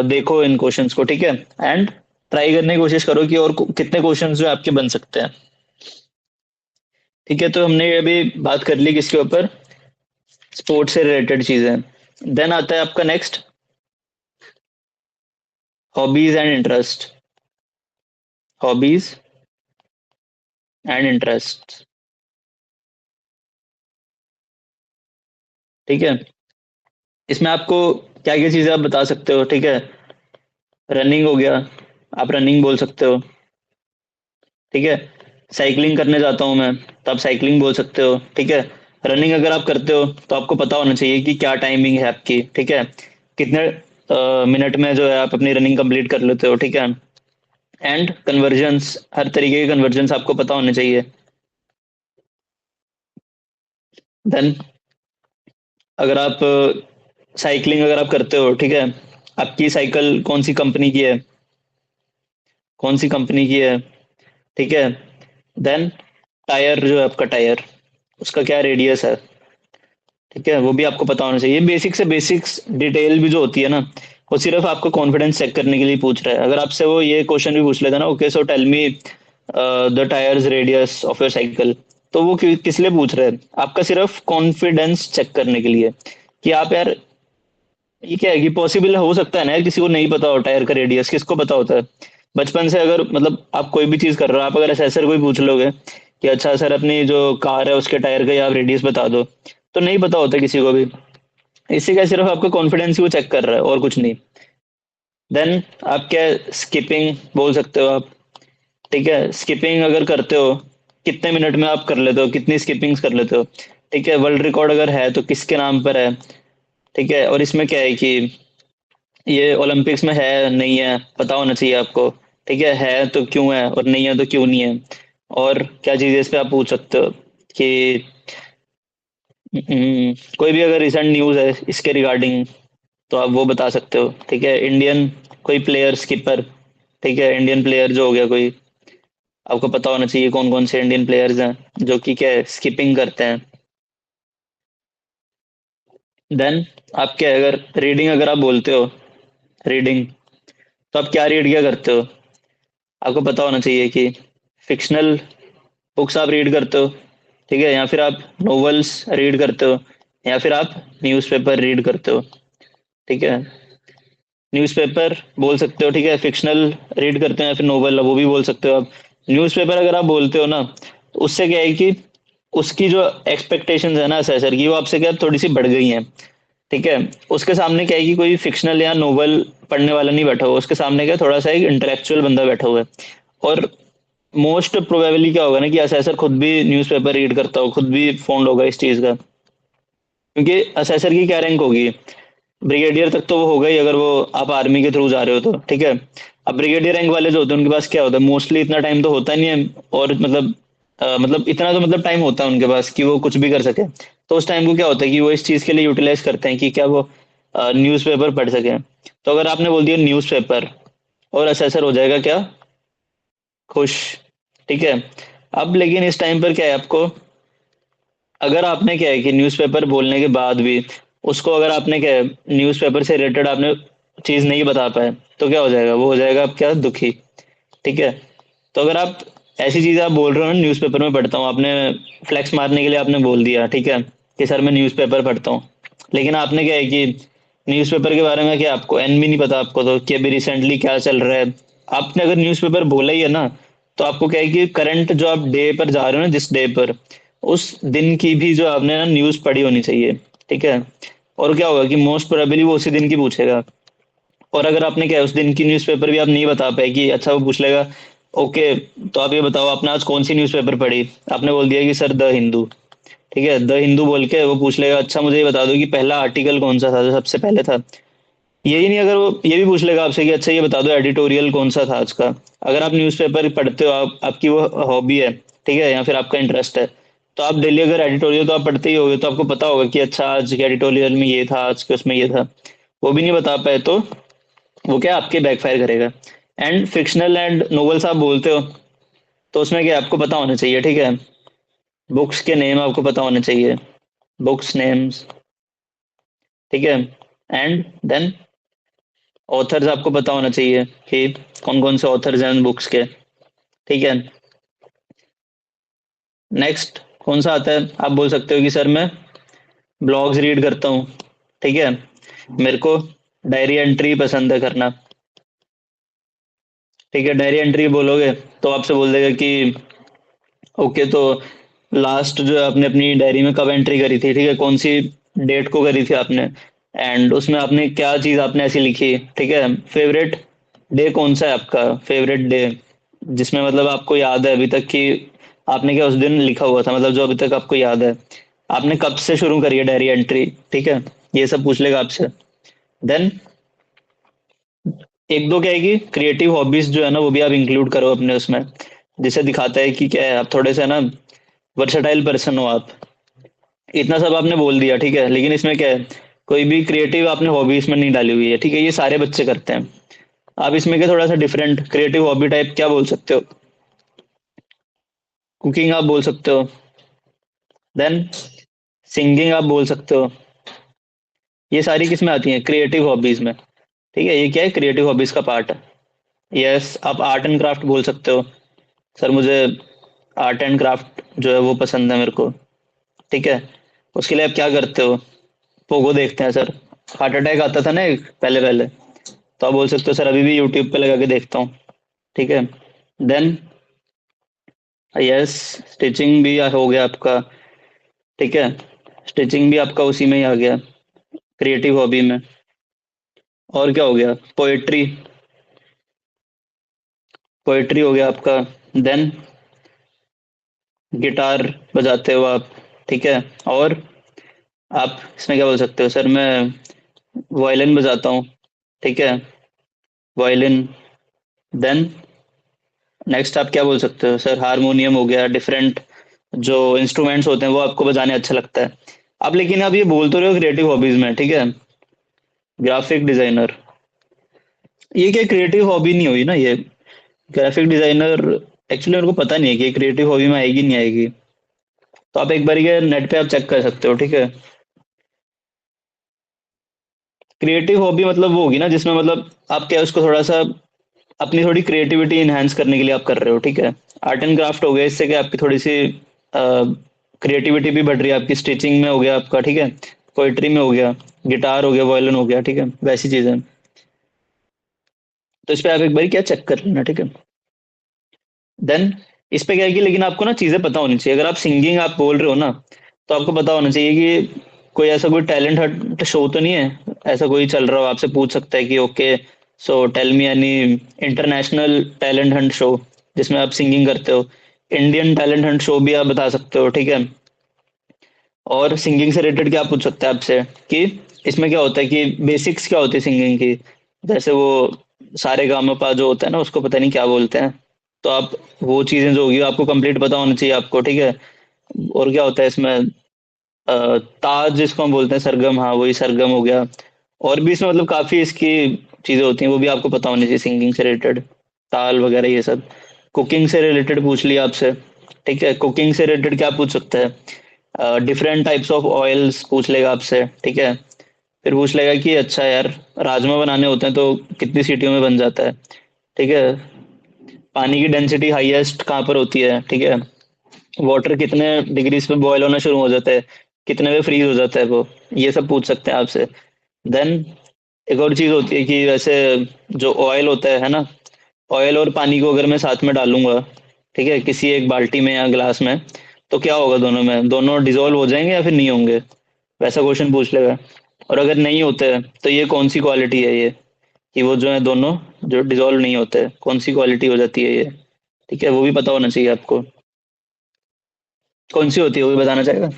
देखो इन क्वेश्चंस को, ठीक है, एंड ट्राई करने की कोशिश करो कि और कितने क्वेश्चंस जो आपके बन सकते हैं, ठीक है। तो हमने अभी बात कर ली किसके ऊपर, स्पोर्ट्स से रिलेटेड चीजें। देन आता है आपका next, hobbies and interest. Hobbies and interest, ठीक है। इसमें आपको क्या क्या चीजें आप बता सकते हो, ठीक है। रनिंग हो गया, आप रनिंग बोल सकते हो, ठीक है। साइकिलिंग करने जाता हूँ मैं, तो आप साइकिलिंग बोल सकते हो, ठीक है। रनिंग अगर आप करते हो तो आपको पता होना चाहिए कि क्या टाइमिंग है आपकी, ठीक है, कितने मिनट में जो है आप अपनी रनिंग कंप्लीट कर लेते हो, ठीक है। एंड कन्वर्जन्स, हर तरीके के कन्वर्जन्स आपको पता होने चाहिए। देन अगर आप साइकिलिंग अगर आप करते हो, ठीक है, आपकी साइकिल कौन सी कंपनी की है, कौन सी कंपनी की है, ठीक है। देन टायर जो है आपका टायर, उसका क्या रेडियस है, ठीक है, वो भी आपको पता होना चाहिए। बेसिक से बेसिक्स डिटेल भी जो होती है ना, वो सिर्फ आपको कॉन्फिडेंस चेक करने के लिए पूछ रहा है। अगर आपसे वो ये क्वेश्चन भी पूछ लेता ना, okay so tell me the tyres radius of your cycle, तो वो किस लिए पूछ रहे हैं, आपका सिर्फ कॉन्फिडेंस चेक करने के लिए कि आप यार, ये क्या है कि पॉसिबल हो सकता है ना यार किसी को नहीं पता हो टायर का रेडियस, किसको पता होता है बचपन से। अगर मतलब आप कोई भी चीज कर रहे हो, आप अगर असेसर कोई पूछ लोगे कि अच्छा सर अपनी जो कार है उसके टायर का आप रेडियस बता दो, तो नहीं पता होता किसी को भी। इसी का सिर्फ आपका कॉन्फिडेंस ही वो चेक कर रहा है और कुछ नहीं। देन आप क्या, स्किपिंग बोल सकते हो आप, ठीक है। स्किपिंग अगर करते हो, कितने मिनट में आप कर लेते हो, कितनी स्किपिंग्स कर लेते हो, ठीक है। वर्ल्ड रिकॉर्ड अगर है तो किसके नाम पर है, ठीक है। और इसमें क्या है कि ये ओलंपिक्स में है नहीं है पता होना चाहिए आपको, ठीक है तो क्यों है और नहीं है तो क्यों नहीं है। और क्या चीज़ इस पे आप पूछ सकते हो कि कोई भी अगर रिसेंट न्यूज़ है इसके रिगार्डिंग तो आप वो बता सकते हो, ठीक है। इंडियन कोई प्लेयर स्किपर, ठीक है, इंडियन प्लेयर जो हो गया कोई, आपको पता होना चाहिए कौन कौन से इंडियन प्लेयर्स हैं जो कि क्या स्किपिंग करते हैं। देन आप क्या अगर रीडिंग अगर आप बोलते हो, रीडिंग, तो आप क्या रीड क्या करते हो? आपको पता होना चाहिए कि फिक्शनल बुक्स आप रीड करते हो, ठीक है, या फिर आप नॉवेल्स रीड करते हो, या फिर आप न्यूज़पेपर रीड करते हो, ठीक है। न्यूज़पेपर बोल सकते हो, ठीक है, फिक्शनल रीड करते हैं या फिर नोवेल वो भी बोल सकते हो आप। न्यूज़पेपर अगर आप बोलते हो ना, तो उससे क्या है कि उसकी जो एक्सपेक्टेशंस है ना असेसर की, वो आपसे क्या थोड़ी सी बढ़ गई हैं, ठीक है। उसके सामने क्या है कि कोई फिक्शनल या नोवेल पढ़ने वाला नहीं बैठा हुआ, उसके सामने क्या थोड़ा सा एक इंटेलेक्चुअल बंदा बैठा हुआ है। और मोस्ट प्रोबेबली क्या होगा ना कि असेसर खुद भी न्यूज़पेपर रीड करता हो, खुद भी फॉन्ड होगा इस चीज़ का, क्योंकि असेसर की क्या रैंक होगी, ब्रिगेडियर तक तो वो होगा ही अगर वो आप आर्मी के थ्रू जा रहे हो तो, ठीक है। अब ब्रिगेडियर रैंक वाले जो होते हैं उनके पास क्या होता है, मोस्टली इतना टाइम तो होता नहीं है, और मतलब मतलब इतना तो मतलब टाइम होता है उनके पास कि वो कुछ भी कर सके। तो उस टाइम को क्या होता है कि वो इस चीज़ के लिए यूटिलाइज करते हैं कि क्या वो न्यूज़पेपर पढ़ सकें। तो अगर आपने बोल दिया न्यूज़पेपर, और असेसर हो जाएगा क्या, खुश, ठीक है। अब लेकिन इस टाइम पर क्या है आपको, अगर आपने क्या है कि न्यूज़पेपर बोलने के बाद भी उसको अगर आपने क्या है न्यूज़पेपर से रिलेटेड आपने चीज़ नहीं बता पाए, तो क्या हो जाएगा, वो हो जाएगा आप क्या दुखी, ठीक है। तो अगर आप ऐसी चीज़ आप बोल रहे हो ना, न्यूज़पेपर में पढ़ता हूँ, आपने फ्लेक्स मारने के लिए आपने बोल दिया, ठीक है, कि सर मैं न्यूज़पेपर पढ़ता हूँ, लेकिन आपने क्या है कि न्यूज़पेपर के बारे में क्या आपको एन भी नहीं पता आपको, तो कि अभी रिसेंटली क्या चल रहा है। आपने अगर न्यूज़पेपर बोला ही है ना, तो आपको क्या है कि करंट जो आप डे पर जा रहे हो ना, जिस डे पर, उस दिन की भी जो आपने ना न्यूज़ पढ़ी होनी चाहिए, ठीक है। और क्या होगा कि मोस्ट प्रोबेबली वो उसी दिन की पूछेगा। और अगर आपने क्या है उस दिन की न्यूज़पेपर भी आप नहीं बता पाए कि अच्छा वो पूछ लेगा, ओके तो आप ये बताओ आपने आज कौन सी न्यूज़पेपर पढ़ी, आपने बोल दिया कि सर द हिंदू, ठीक है, द हिंदू बोल के वो पूछ लेगा अच्छा मुझे ये बता दो कि पहला आर्टिकल कौन सा था जो सबसे पहले था। यही नहीं, अगर वो ये भी पूछ लेगा आपसे कि अच्छा ये बता दो एडिटोरियल कौन सा था आज का। अगर आप न्यूज़पेपर पढ़ते हो, आप आपकी वो हॉबी है, ठीक है, या फिर आपका इंटरेस्ट है, तो आप डेली अगर एडिटोरियल तो आप पढ़ते ही होगे, तो आपको पता होगा कि अच्छा आज के एडिटोरियल में ये था, आज के उसमें ये था। वो भी नहीं बता पाए तो वो क्या आपके बैकफायर करेगा। एंड फिक्शनल एंड नोवेल्स आप बोलते हो, तो उसमें क्या आपको पता होना चाहिए, ठीक है, बुक्स के नेम आपको पता होने चाहिए, बुक्स नेम्स, ठीक है। एंड देन ऑथर्स आपको पता होना चाहिए कि कौन कौन से ऑथर्स हैं उन बुक्स के, ठीक है। नेक्स्ट कौन सा आता है, आप बोल सकते हो कि सर मैं ब्लॉग्स रीड करता हूँ, ठीक है, मेरे को डायरी एंट्री पसंद है करना, ठीक है। डायरी एंट्री बोलोगे तो आपसे बोल देगा कि ओके तो लास्ट जो आपने अपनी डायरी में कब एंट्री करी थी, ठीक है, कौन सी डेट को करी थी आपने, एंड उसमें आपने क्या चीज़ आपने ऐसी लिखी, ठीक है। फेवरेट डे कौन सा है आपका, फेवरेट डे जिसमें मतलब आपको याद है अभी तक कि आपने क्या उस दिन लिखा हुआ था, मतलब जो अभी तक आपको याद है, आपने कब से शुरू करी है डायरी एंट्री, ठीक है। ये सब पूछ लेगा आपसे। देन एक दो क्या है कि क्रिएटिव हॉबीज जो है ना वो भी आप इंक्लूड करो अपने उसमें, जिसे दिखाता है कि क्या है आप थोड़े से ना वर्सेटाइल पर्सन हो आप। इतना सब आपने बोल दिया, ठीक है, लेकिन इसमें क्या है, कोई भी क्रिएटिव आपने हॉबी इसमें नहीं डाली हुई है, ठीक है, ये सारे बच्चे करते हैं। आप इसमें क्या थोड़ा सा डिफरेंट क्रिएटिव हॉबी टाइप क्या बोल सकते हो, कुकिंग आप बोल सकते हो, देन सिंगिंग आप बोल सकते हो। ये सारी किसमें आती हैं, क्रिएटिव हॉबीज में, ठीक है, ये क्या है क्रिएटिव हॉबीज का पार्ट है। यस, आप आर्ट एंड क्राफ्ट बोल सकते हो, सर मुझे आर्ट एंड क्राफ्ट जो है वो पसंद है मेरे को, ठीक है। उसके लिए आप क्या करते हो, पोगो देखते हैं सर, हार्ट अटैक आता था ना एक पहले पहले, तो आप बोल सकते हो सर अभी भी यूट्यूब पे लगा के देखता हूँ, ठीक है। देन यस, स्टिचिंग भी हो गया आपका, ठीक है, स्टिचिंग भी आपका उसी में ही आ गया, क्रिएटिव हॉबी में। और क्या हो गया, पोएट्री, पोएट्री हो गया आपका। देन गिटार बजाते हो आप, ठीक है। और आप इसमें क्या बोल सकते हो, सर मैं वायलिन बजाता हूँ, ठीक है, वायलिन। देन नेक्स्ट आप क्या बोल सकते हो, सर हारमोनियम हो गया, डिफरेंट जो इंस्ट्रूमेंट्स होते हैं वो आपको बजाने अच्छा लगता है। आप लेकिन आप ये बोल तो रहे हो क्रिएटिव हॉबीज में, ठीक है, ग्राफिक डिजाइनर, ये क्या क्रिएटिव हॉबी नहीं हुई ना ये, ग्राफिक डिजाइनर एक्चुअली मेरे को पता नहीं है कि क्रिएटिव हॉबी में आएगी नहीं आएगी। तो आप एक बार ये नेट पे आप चेक कर सकते हो, ठीक है। क्रिएटिव हॉबी मतलब वो होगी ना जिसमें मतलब आप क्या उसको थोड़ा सा अपनी थोड़ी क्रिएटिविटी इनहेंस करने के लिए आप कर रहे हो, ठीक है। आर्ट एंड क्राफ्ट हो गया, इससे क्या आपकी थोड़ी सी क्रिएटिविटी भी बढ़ रही है, आपकी स्टिचिंग में हो गया आपका, ठीक है, पोइट्री में हो गया, गिटार हो गया, वायलिन हो गया, ठीक है, वैसी चीजें। तो इस पे आप एक बार क्या चेक कर लेना, ठीक है। देन इस पे क्या है कि लेकिन आपको ना चीजें पता होनी चाहिए। अगर आप सिंगिंग आप बोल रहे हो ना, तो आपको पता होना चाहिए कि कोई ऐसा कोई टैलेंट हंट शो तो नहीं है, ऐसा कोई चल रहा हो आपसे पूछ सकता है कि okay so tell me any international talent hunt show जिसमें आप सिंगिंग करते हो। इंडियन टैलेंट हंट शो भी आप बता सकते हो, ठीक है। और सिंगिंग से रिलेटेड क्या पूछ सकते हैं आपसे कि इसमें क्या होता है कि बेसिक्स क्या होती है सिंगिंग की, जैसे वो सारे गामा जो होता है ना उसको पता नहीं क्या बोलते हैं। तो आप वो चीजें जो होगी आपको कंप्लीट पता होना चाहिए आपको, ठीक है। और क्या होता है इसमें ताज जिसको हम बोलते हैं, सरगम, हाँ वही सरगम हो गया। और भी इसमें मतलब काफी इसकी चीजें होती हैं, वो भी आपको पता होनी चाहिए सिंगिंग से रिलेटेड, ताल वगैरह ये सब। कुकिंग से रिलेटेड पूछ लिया आपसे, ठीक है। कुकिंग से रिलेटेड क्या पूछ सकता है, डिफरेंट टाइप्स ऑफ ऑयल्स पूछ लेगा आपसे, ठीक है। फिर पूछ लेगा कि अच्छा यार राजमा बनाने होते हैं तो कितनी सीटियों में बन जाता है, ठीक है। पानी की डेंसिटी हाईएस्ट कहाँ पर होती है, ठीक है। वाटर कितने डिग्रीज पे बॉयल होना शुरू हो जाता है, कितने में फ्रीज हो जाता है वो, ये सब पूछ सकते हैं आपसे। देन एक और चीज होती है कि वैसे जो ऑयल होता है ना, ऑयल और पानी को अगर मैं साथ में डालूंगा, ठीक है, किसी एक बाल्टी में या गिलास में, तो क्या होगा दोनों में, दोनों डिजोल्व हो जाएंगे या फिर नहीं होंगे, वैसा क्वेश्चन पूछ लेगा। और अगर नहीं होते हैं तो ये कौन सी क्वालिटी है ये, कि वो जो है दोनों जो डिजोल्व नहीं होते हैं, कौन सी क्वालिटी हो जाती है ये, ठीक है, वो भी पता होना चाहिए आपको। कौन सी होती है वो भी बताना चाहेगा।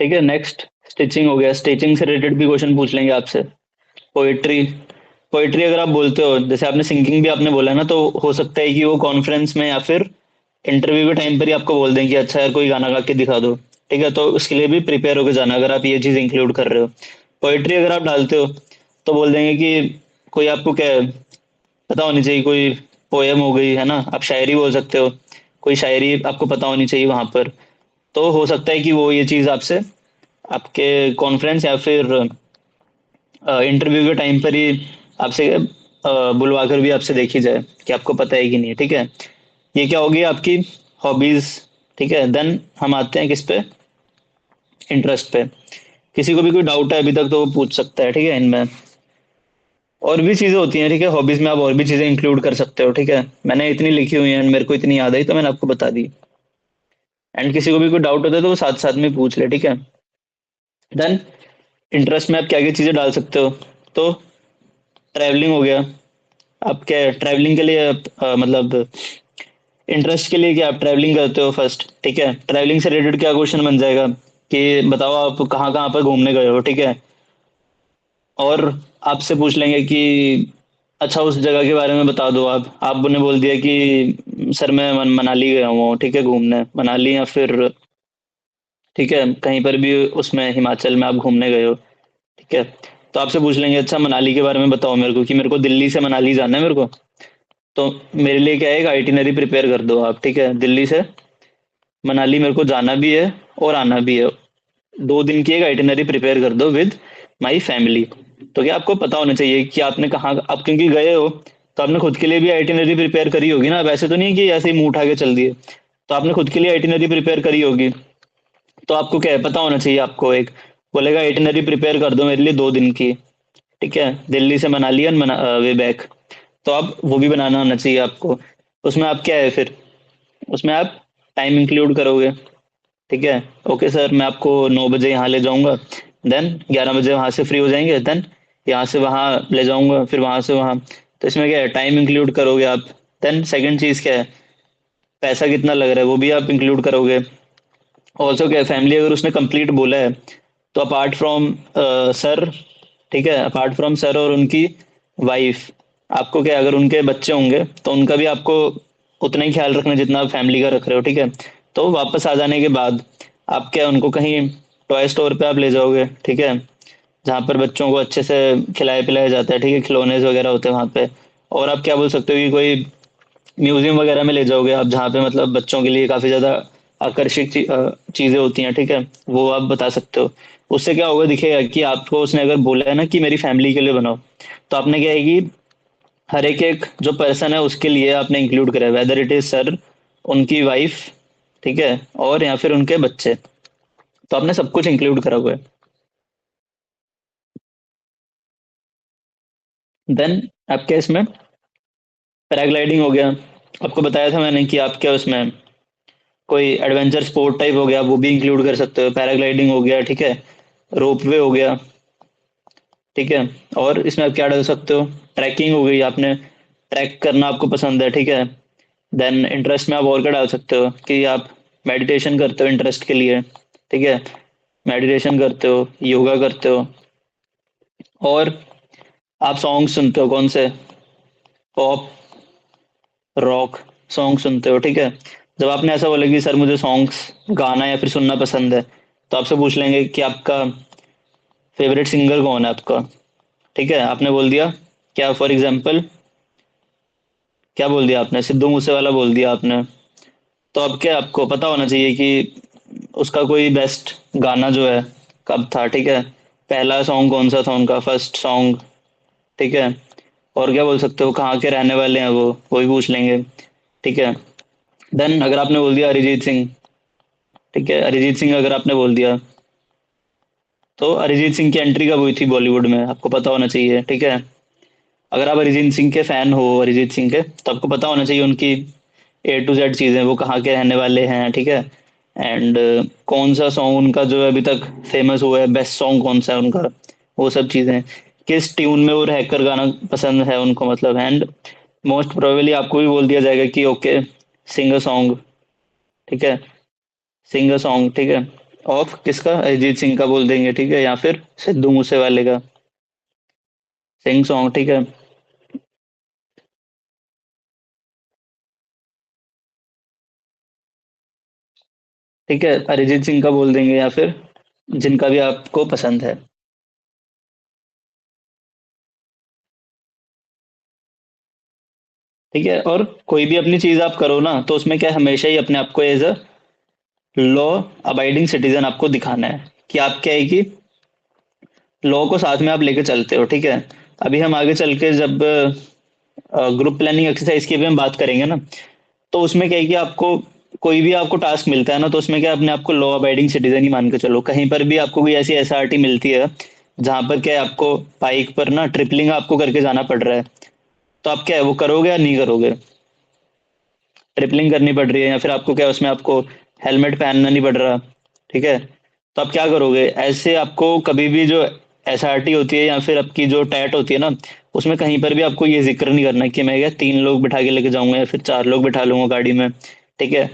ठीक है, नेक्स्ट स्टिचिंग हो गया। स्टिचिंग से रिलेटेड भी क्वेश्चन पूछ लेंगे आपसे। पोइट्री, पोइट्री अगर आप बोलते हो, जैसे आपने सिंगिंग भी आपने बोला ना, तो हो सकता है कि वो कॉन्फ्रेंस में या फिर इंटरव्यू के टाइम पर ही आपको बोल दें कि अच्छा यार कोई गाना गा के दिखा दो, ठीक है। तो उसके लिए भी प्रिपेयर होकर जाना, अगर आप ये चीज इंक्लूड कर रहे हो। पोइट्री अगर आप डालते हो तो बोल देंगे कि कोई आपको क्या है, पता होनी चाहिए, कोई पोयम हो गई है ना, आप शायरी बोल सकते हो, कोई शायरी आपको पता होनी चाहिए वहां पर। तो हो सकता है कि वो ये चीज आपसे आपके कॉन्फ्रेंस या फिर इंटरव्यू के टाइम पर ही आपसे बुलवा कर भी आपसे देखी जाए कि आपको पता है कि नहीं, ठीक है। ये क्या होगी आपकी हॉबीज, ठीक है। देन हम आते हैं किस पे, इंटरेस्ट पे। किसी को भी कोई डाउट है अभी तक तो वो पूछ सकता है, ठीक है। इनमें और भी चीजें होती हैं, ठीक है, हॉबीज में आप और भी चीजें इंक्लूड कर सकते हो, ठीक है। मैंने इतनी लिखी हुई है, मेरे को इतनी याद आई तो मैंने आपको बता दी। एंड किसी को भी कोई डाउट होता है तो वो साथ साथ में पूछ ले, ठीक है। देन इंटरेस्ट में आप क्या क्या चीजें डाल सकते हो, तो ट्रैवलिंग हो गया। आप क्या ट्रैवलिंग के लिए मतलब इंटरेस्ट के लिए क्या आप ट्रैवलिंग करते हो फर्स्ट, ठीक है। ट्रैवलिंग से रिलेटेड क्या क्वेश्चन बन जाएगा कि बताओ आप कहाँ कहाँ पर घूमने गए हो, ठीक है। और आपसे पूछ लेंगे कि अच्छा उस जगह के बारे में बता दो। आपने बोल दिया कि सर मैं मनाली गया हूँ, ठीक है, घूमने मनाली, या फिर ठीक है कहीं पर भी उसमें हिमाचल में आप घूमने गए हो, ठीक है। तो आपसे पूछ लेंगे अच्छा मनाली के बारे में बताओ मेरे को, कि मेरे को दिल्ली से मनाली जाना है मेरे को। तो मेरे लिए क्या है, एक आइटिनरी प्रिपेयर कर दो आप, ठीक है। दिल्ली से मनाली मेरे को जाना भी है और आना भी है, 2 दिन की एक आइटिनरी प्रिपेयर कर दो विद माई फैमिली। तो क्या आपको पता होना चाहिए कि आपने कहाँ, आप क्योंकि गए हो तो आपने खुद के लिए भी आइटिनरी प्रिपेयर करी होगी ना, वैसे तो नहीं है कि ऐसे ही मुंह उठा के चल दिए। तो आपने खुद के लिए आइटिनरी प्रिपेयर करी होगी, तो आपको क्या है पता होना चाहिए। आपको एक बोलेगा आइटिनरी प्रिपेयर कर दो मेरे लिए 2 दिन की, ठीक है, दिल्ली से मनाली एंड वे बैक। तो आप वो भी बनाना होना चाहिए आपको। उसमें आप क्या है फिर, उसमें आप टाइम इंक्लूड करोगे, ठीक है। ओके सर मैं आपको 9 बजे यहाँ ले जाऊंगा, देन 11 बजे वहां से फ्री हो जाएंगे, देन यहाँ से वहां ले जाऊंगा, फिर वहां से वहां। तो इसमें क्या है टाइम इंक्लूड करोगे आप। देन सेकंड चीज क्या है, पैसा कितना लग रहा है वो भी आप इंक्लूड करोगे। ऑल्सो क्या है, फैमिली अगर उसने कंप्लीट बोला है तो अपार्ट फ्रॉम सर, ठीक है, अपार्ट फ्रॉम सर और उनकी वाइफ, आपको क्या अगर उनके बच्चे होंगे तो उनका भी आपको उतना ही ख्याल रखना जितना आप फैमिली का रख रहे हो, ठीक है। तो वापस आ जाने के बाद आप क्या उनको कहीं टॉय स्टोर पे आप ले जाओगे, ठीक है। जहाँ पर बच्चों को अच्छे से खिलाया पिलाया जाता है, ठीक है, खिलौने वगैरह होते हैं वहाँ पे। और आप क्या बोल सकते हो कि कोई म्यूजियम वगैरह में ले जाओगे आप, जहाँ पे मतलब बच्चों के लिए काफी ज्यादा आकर्षक चीजें होती हैं, ठीक है, वो आप बता सकते हो। उससे क्या होगा, दिखेगा कि आपको उसने अगर बोला है ना कि मेरी फैमिली के लिए बनाओ, तो आपने क्या है कि हर एक एक जो पर्सन है उसके लिए आपने इंक्लूड करा है, वेदर इट इज सर, उनकी वाइफ, ठीक है, और या फिर उनके बच्चे, तो आपने सब कुछ इंक्लूड करा हुआ है। देन आपके इसमें पैराग्लाइडिंग हो गया, आपको बताया था मैंने कि आप क्या उसमें कोई एडवेंचर स्पोर्ट टाइप हो गया, वो भी इंक्लूड कर सकते हो। पैराग्लाइडिंग हो गया, ठीक है, रोपवे हो गया, ठीक है, और इसमें आप क्या डाल सकते हो, ट्रैकिंग हो गई, आपने ट्रैक करना आपको पसंद है, ठीक है। देन इंटरेस्ट में आप और क्या डाल सकते हो कि आप मेडिटेशन करते हो इंटरेस्ट के लिए, ठीक है, मेडिटेशन करते हो, योगा करते हो, और आप सॉन्ग सुनते हो कौन से, पॉप, रॉक सॉन्ग सुनते हो, ठीक है। जब आपने ऐसा बोला कि सर मुझे सॉन्ग्स गाना या फिर सुनना पसंद है, तो आपसे पूछ लेंगे कि आपका फेवरेट सिंगर कौन है आपका, ठीक है, आपने बोल दिया क्या, फॉर एग्जाम्पल क्या बोल दिया आपने, सिद्धू मूसेवाला बोल दिया आपने, तो अब क्या आपको पता होना चाहिए कि उसका कोई बेस्ट गाना जो है कब था, ठीक है, पहला सॉन्ग कौन सा था उनका, फर्स्ट सॉन्ग, ठीक है, और क्या बोल सकते हो, कहाँ के रहने वाले हैं वो भी पूछ लेंगे, ठीक है। देन अगर आपने बोल दिया अरिजीत सिंह, ठीक है, अरिजीत सिंह अगर आपने बोल दिया, तो अरिजीत सिंह की एंट्री कब हुई थी बॉलीवुड में, आपको पता होना चाहिए, ठीक है। अगर आप अरिजीत सिंह के फैन हो, अरिजीत सिंह के, तो आपको पता होना चाहिए उनकी A to Z चीज़ें, वो कहाँ के रहने वाले हैं, ठीक है, एंड कौन सा सॉन्ग उनका जो है अभी तक फेमस हुआ है, बेस्ट सॉन्ग कौन सा है उनका, वो सब चीज़ें, किस ट्यून में वो रहकर गाना पसंद है उनको, मतलब, एंड मोस्ट प्रोबेबली आपको भी बोल दिया जाएगा कि ओके सिंग अ सॉन्ग, ठीक है, सिंग अ सॉन्ग, ठीक है, ऑफ किसका, अरिजीत सिंह का बोल देंगे, ठीक है, या फिर सिद्धू मूसेवाले का, सिंग सॉन्ग, ठीक है, ठीक है, अरिजीत सिंह का बोल देंगे या फिर जिनका भी आपको पसंद है, ठीक है। और कोई भी अपनी चीज आप करो ना, तो उसमें क्या है, हमेशा ही अपने आप को as a law abiding citizen आपको दिखाना है कि आप क्या है कि लॉ को साथ में आप लेके चलते हो, ठीक है। अभी हम आगे चल के जब ग्रुप प्लानिंग एक्सरसाइज की भी हम बात करेंगे ना, तो उसमें क्या है कि आपको कोई भी आपको टास्क मिलता है ना, तो उसमें क्या अपने आपको लॉ अबाइडिंग सिटीजन ही मान के चलो। कहीं पर भी आपको कोई ऐसी SRT मिलती है जहां पर क्या है, आपको बाइक पर ना ट्रिपलिंग आपको करके जाना पड़ रहा है, तो आप क्या है वो करोगे या नहीं करोगे, ट्रिपलिंग करनी पड़ रही है, या फिर आपको क्या उसमें आपको हेलमेट पहनना नहीं पड़ रहा, ठीक है, तो आप क्या करोगे, ऐसे आपको कभी भी जो SRT होती है या फिर आपकी जो टैट होती है ना, उसमें कहीं पर भी आपको ये जिक्र नहीं करना कि मैं क्या 3 लोग बिठा के लेके जाऊंगा या फिर 4 लोग बिठा लूंगा गाड़ी में, ठीक है।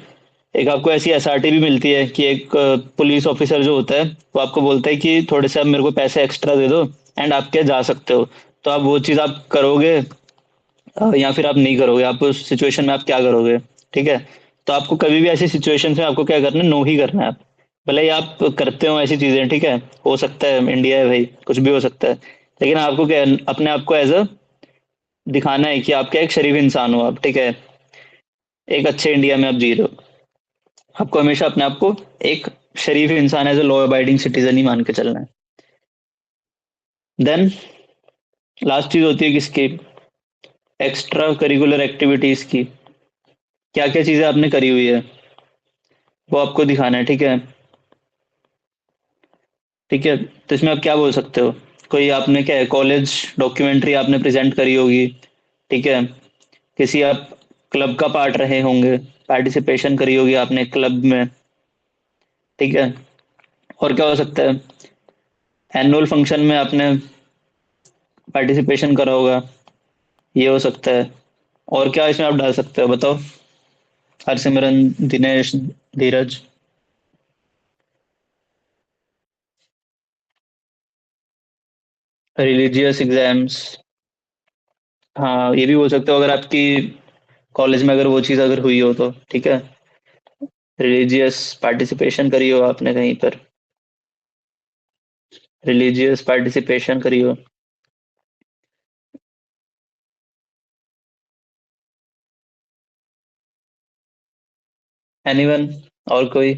एक आपको ऐसी SRT भी मिलती है कि एक पुलिस ऑफिसर जो होता है वो आपको बोलता है कि थोड़े से आप मेरे को पैसे एक्स्ट्रा दे दो एंड आप क्या जा सकते हो, तो आप वो चीज़ आप करोगे या फिर आप नहीं करोगे, आप उस सिचुएशन में आप क्या करोगे, ठीक है। तो आपको कभी भी ऐसी सिचुएशन में आपको क्या करना है, नो ही करना है आप, भले ही आप करते हो ऐसी चीजें, ठीक है, हो सकता है इंडिया है भाई, कुछ भी हो सकता है, लेकिन आपको क्या है, अपने आप को एज अ दिखाना है कि आप क्या एक शरीफ इंसान हो आप, ठीक है, एक अच्छे इंडिया में आप जी रहे हो, आपको हमेशा अपने आप को एक शरीफ इंसान as a law abiding citizen ही मान के चलना है। देन लास्ट चीज होती है किसकी, एक्स्ट्रा करिकुलर एक्टिविटीज की, क्या क्या चीजें आपने करी हुई है वो आपको दिखाना है, ठीक है, ठीक है। तो इसमें आप क्या बोल सकते हो, कोई आपने क्या है कॉलेज डॉक्यूमेंट्री आपने प्रेजेंट करी होगी, ठीक है, किसी आप क्लब का पार्ट रहे होंगे, पार्टिसिपेशन करी होगी आपने क्लब में, ठीक है, और क्या हो सकता है, एनुअल फंक्शन में आपने पार्टिसिपेशन करा होगा, ये हो सकता है, और क्या इसमें आप डाल सकते हो बताओ, हरसिमरन, दिनेश, धीरज, रिलीजियस एग्जाम्स, हाँ ये भी बोल सकते हो अगर आपकी कॉलेज में अगर वो चीज़ अगर हुई हो तो, ठीक है, रिलीजियस पार्टिसिपेशन करी हो आपने कहीं पर, रिलीजियस पार्टिसिपेशन करी हो। एनीवन, और कोई?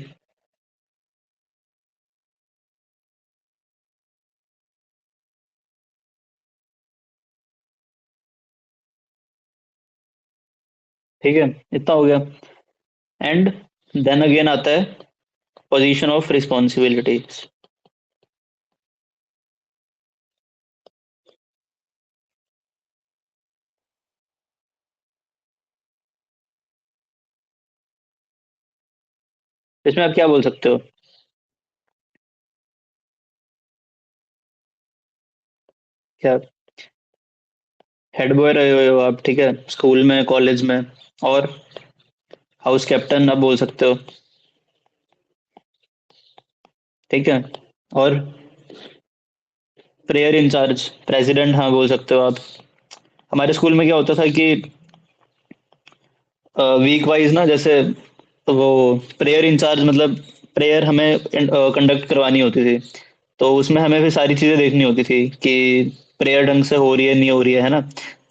ठीक है, इतना हो गया। एंड देन अगेन आता है पोजीशन ऑफ रिस्पॉन्सिबिलिटी। इसमें आप क्या बोल सकते हो? क्या हेड बॉय रहे हुए हो आप, ठीक है, स्कूल में, कॉलेज में, और हाउस कैप्टन आप बोल सकते हो, ठीक है, और प्रेयर इंचार्ज, प्रेसिडेंट, हाँ बोल सकते हो आप। हमारे स्कूल में क्या होता था कि वीक वाइज ना, जैसे वो प्रेयर इंचार्ज मतलब प्रेयर हमें कंडक्ट करवानी होती थी, तो उसमें हमें फिर सारी चीजें देखनी होती थी कि प्रेयर ढंग से हो रही है नहीं हो रही है ना।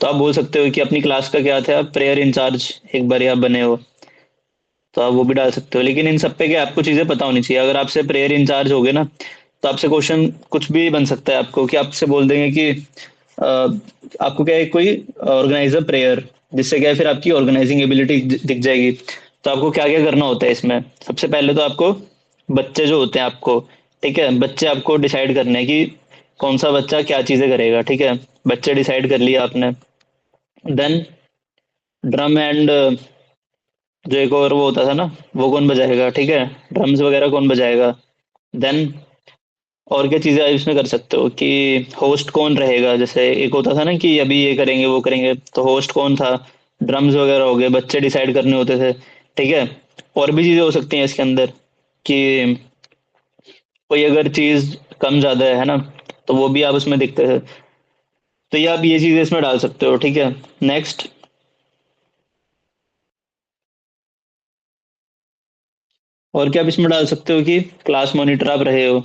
तो आप बोल सकते हो कि अपनी क्लास का क्या थे, आप प्रेयर इंचार्ज एक बार आप बने हो, तो आप वो भी डाल सकते हो। लेकिन इन सब पे क्या आपको चीजें पता होनी चाहिए। अगर आपसे प्रेयर इंचार्ज हो गए ना, तो आपसे क्वेश्चन कुछ भी बन सकता है आपको, कि आपसे बोल देंगे कि अ, आपको क्या है, कोई ऑर्गेनाइजर प्रेयर, जिससे क्या है फिर आपकी ऑर्गेनाइजिंग एबिलिटी दिख जाएगी। तो आपको क्या क्या करना होता है इसमें? सबसे पहले तो आपको बच्चे जो होते हैं आपको, ठीक है, बच्चे आपको डिसाइड करने हैं कि कौन सा बच्चा क्या चीजें करेगा, ठीक है। बच्चे डिसाइड कर लिया आपने। देन ड्रम एंड जो एक और वो होता था ना, वो कौन बजाएगा, ठीक है, ड्रम्स वगैरह कौन बजाएगा। देन और क्या चीजें आप इसमें कर सकते हो कि होस्ट कौन रहेगा, जैसे एक होता था ना कि अभी ये करेंगे वो करेंगे, तो होस्ट कौन था, ड्रम्स वगैरह हो गए, बच्चे डिसाइड करने होते थे, ठीक है। और भी चीजें हो सकती हैं इसके अंदर कि कोई अगर चीज कम ज्यादा है ना, तो वो भी आप उसमें देखते थे। तो ये आप ये चीजें इसमें डाल सकते हो, ठीक है। नेक्स्ट, और क्या आप इसमें डाल सकते हो कि क्लास मॉनिटर आप रहे हो,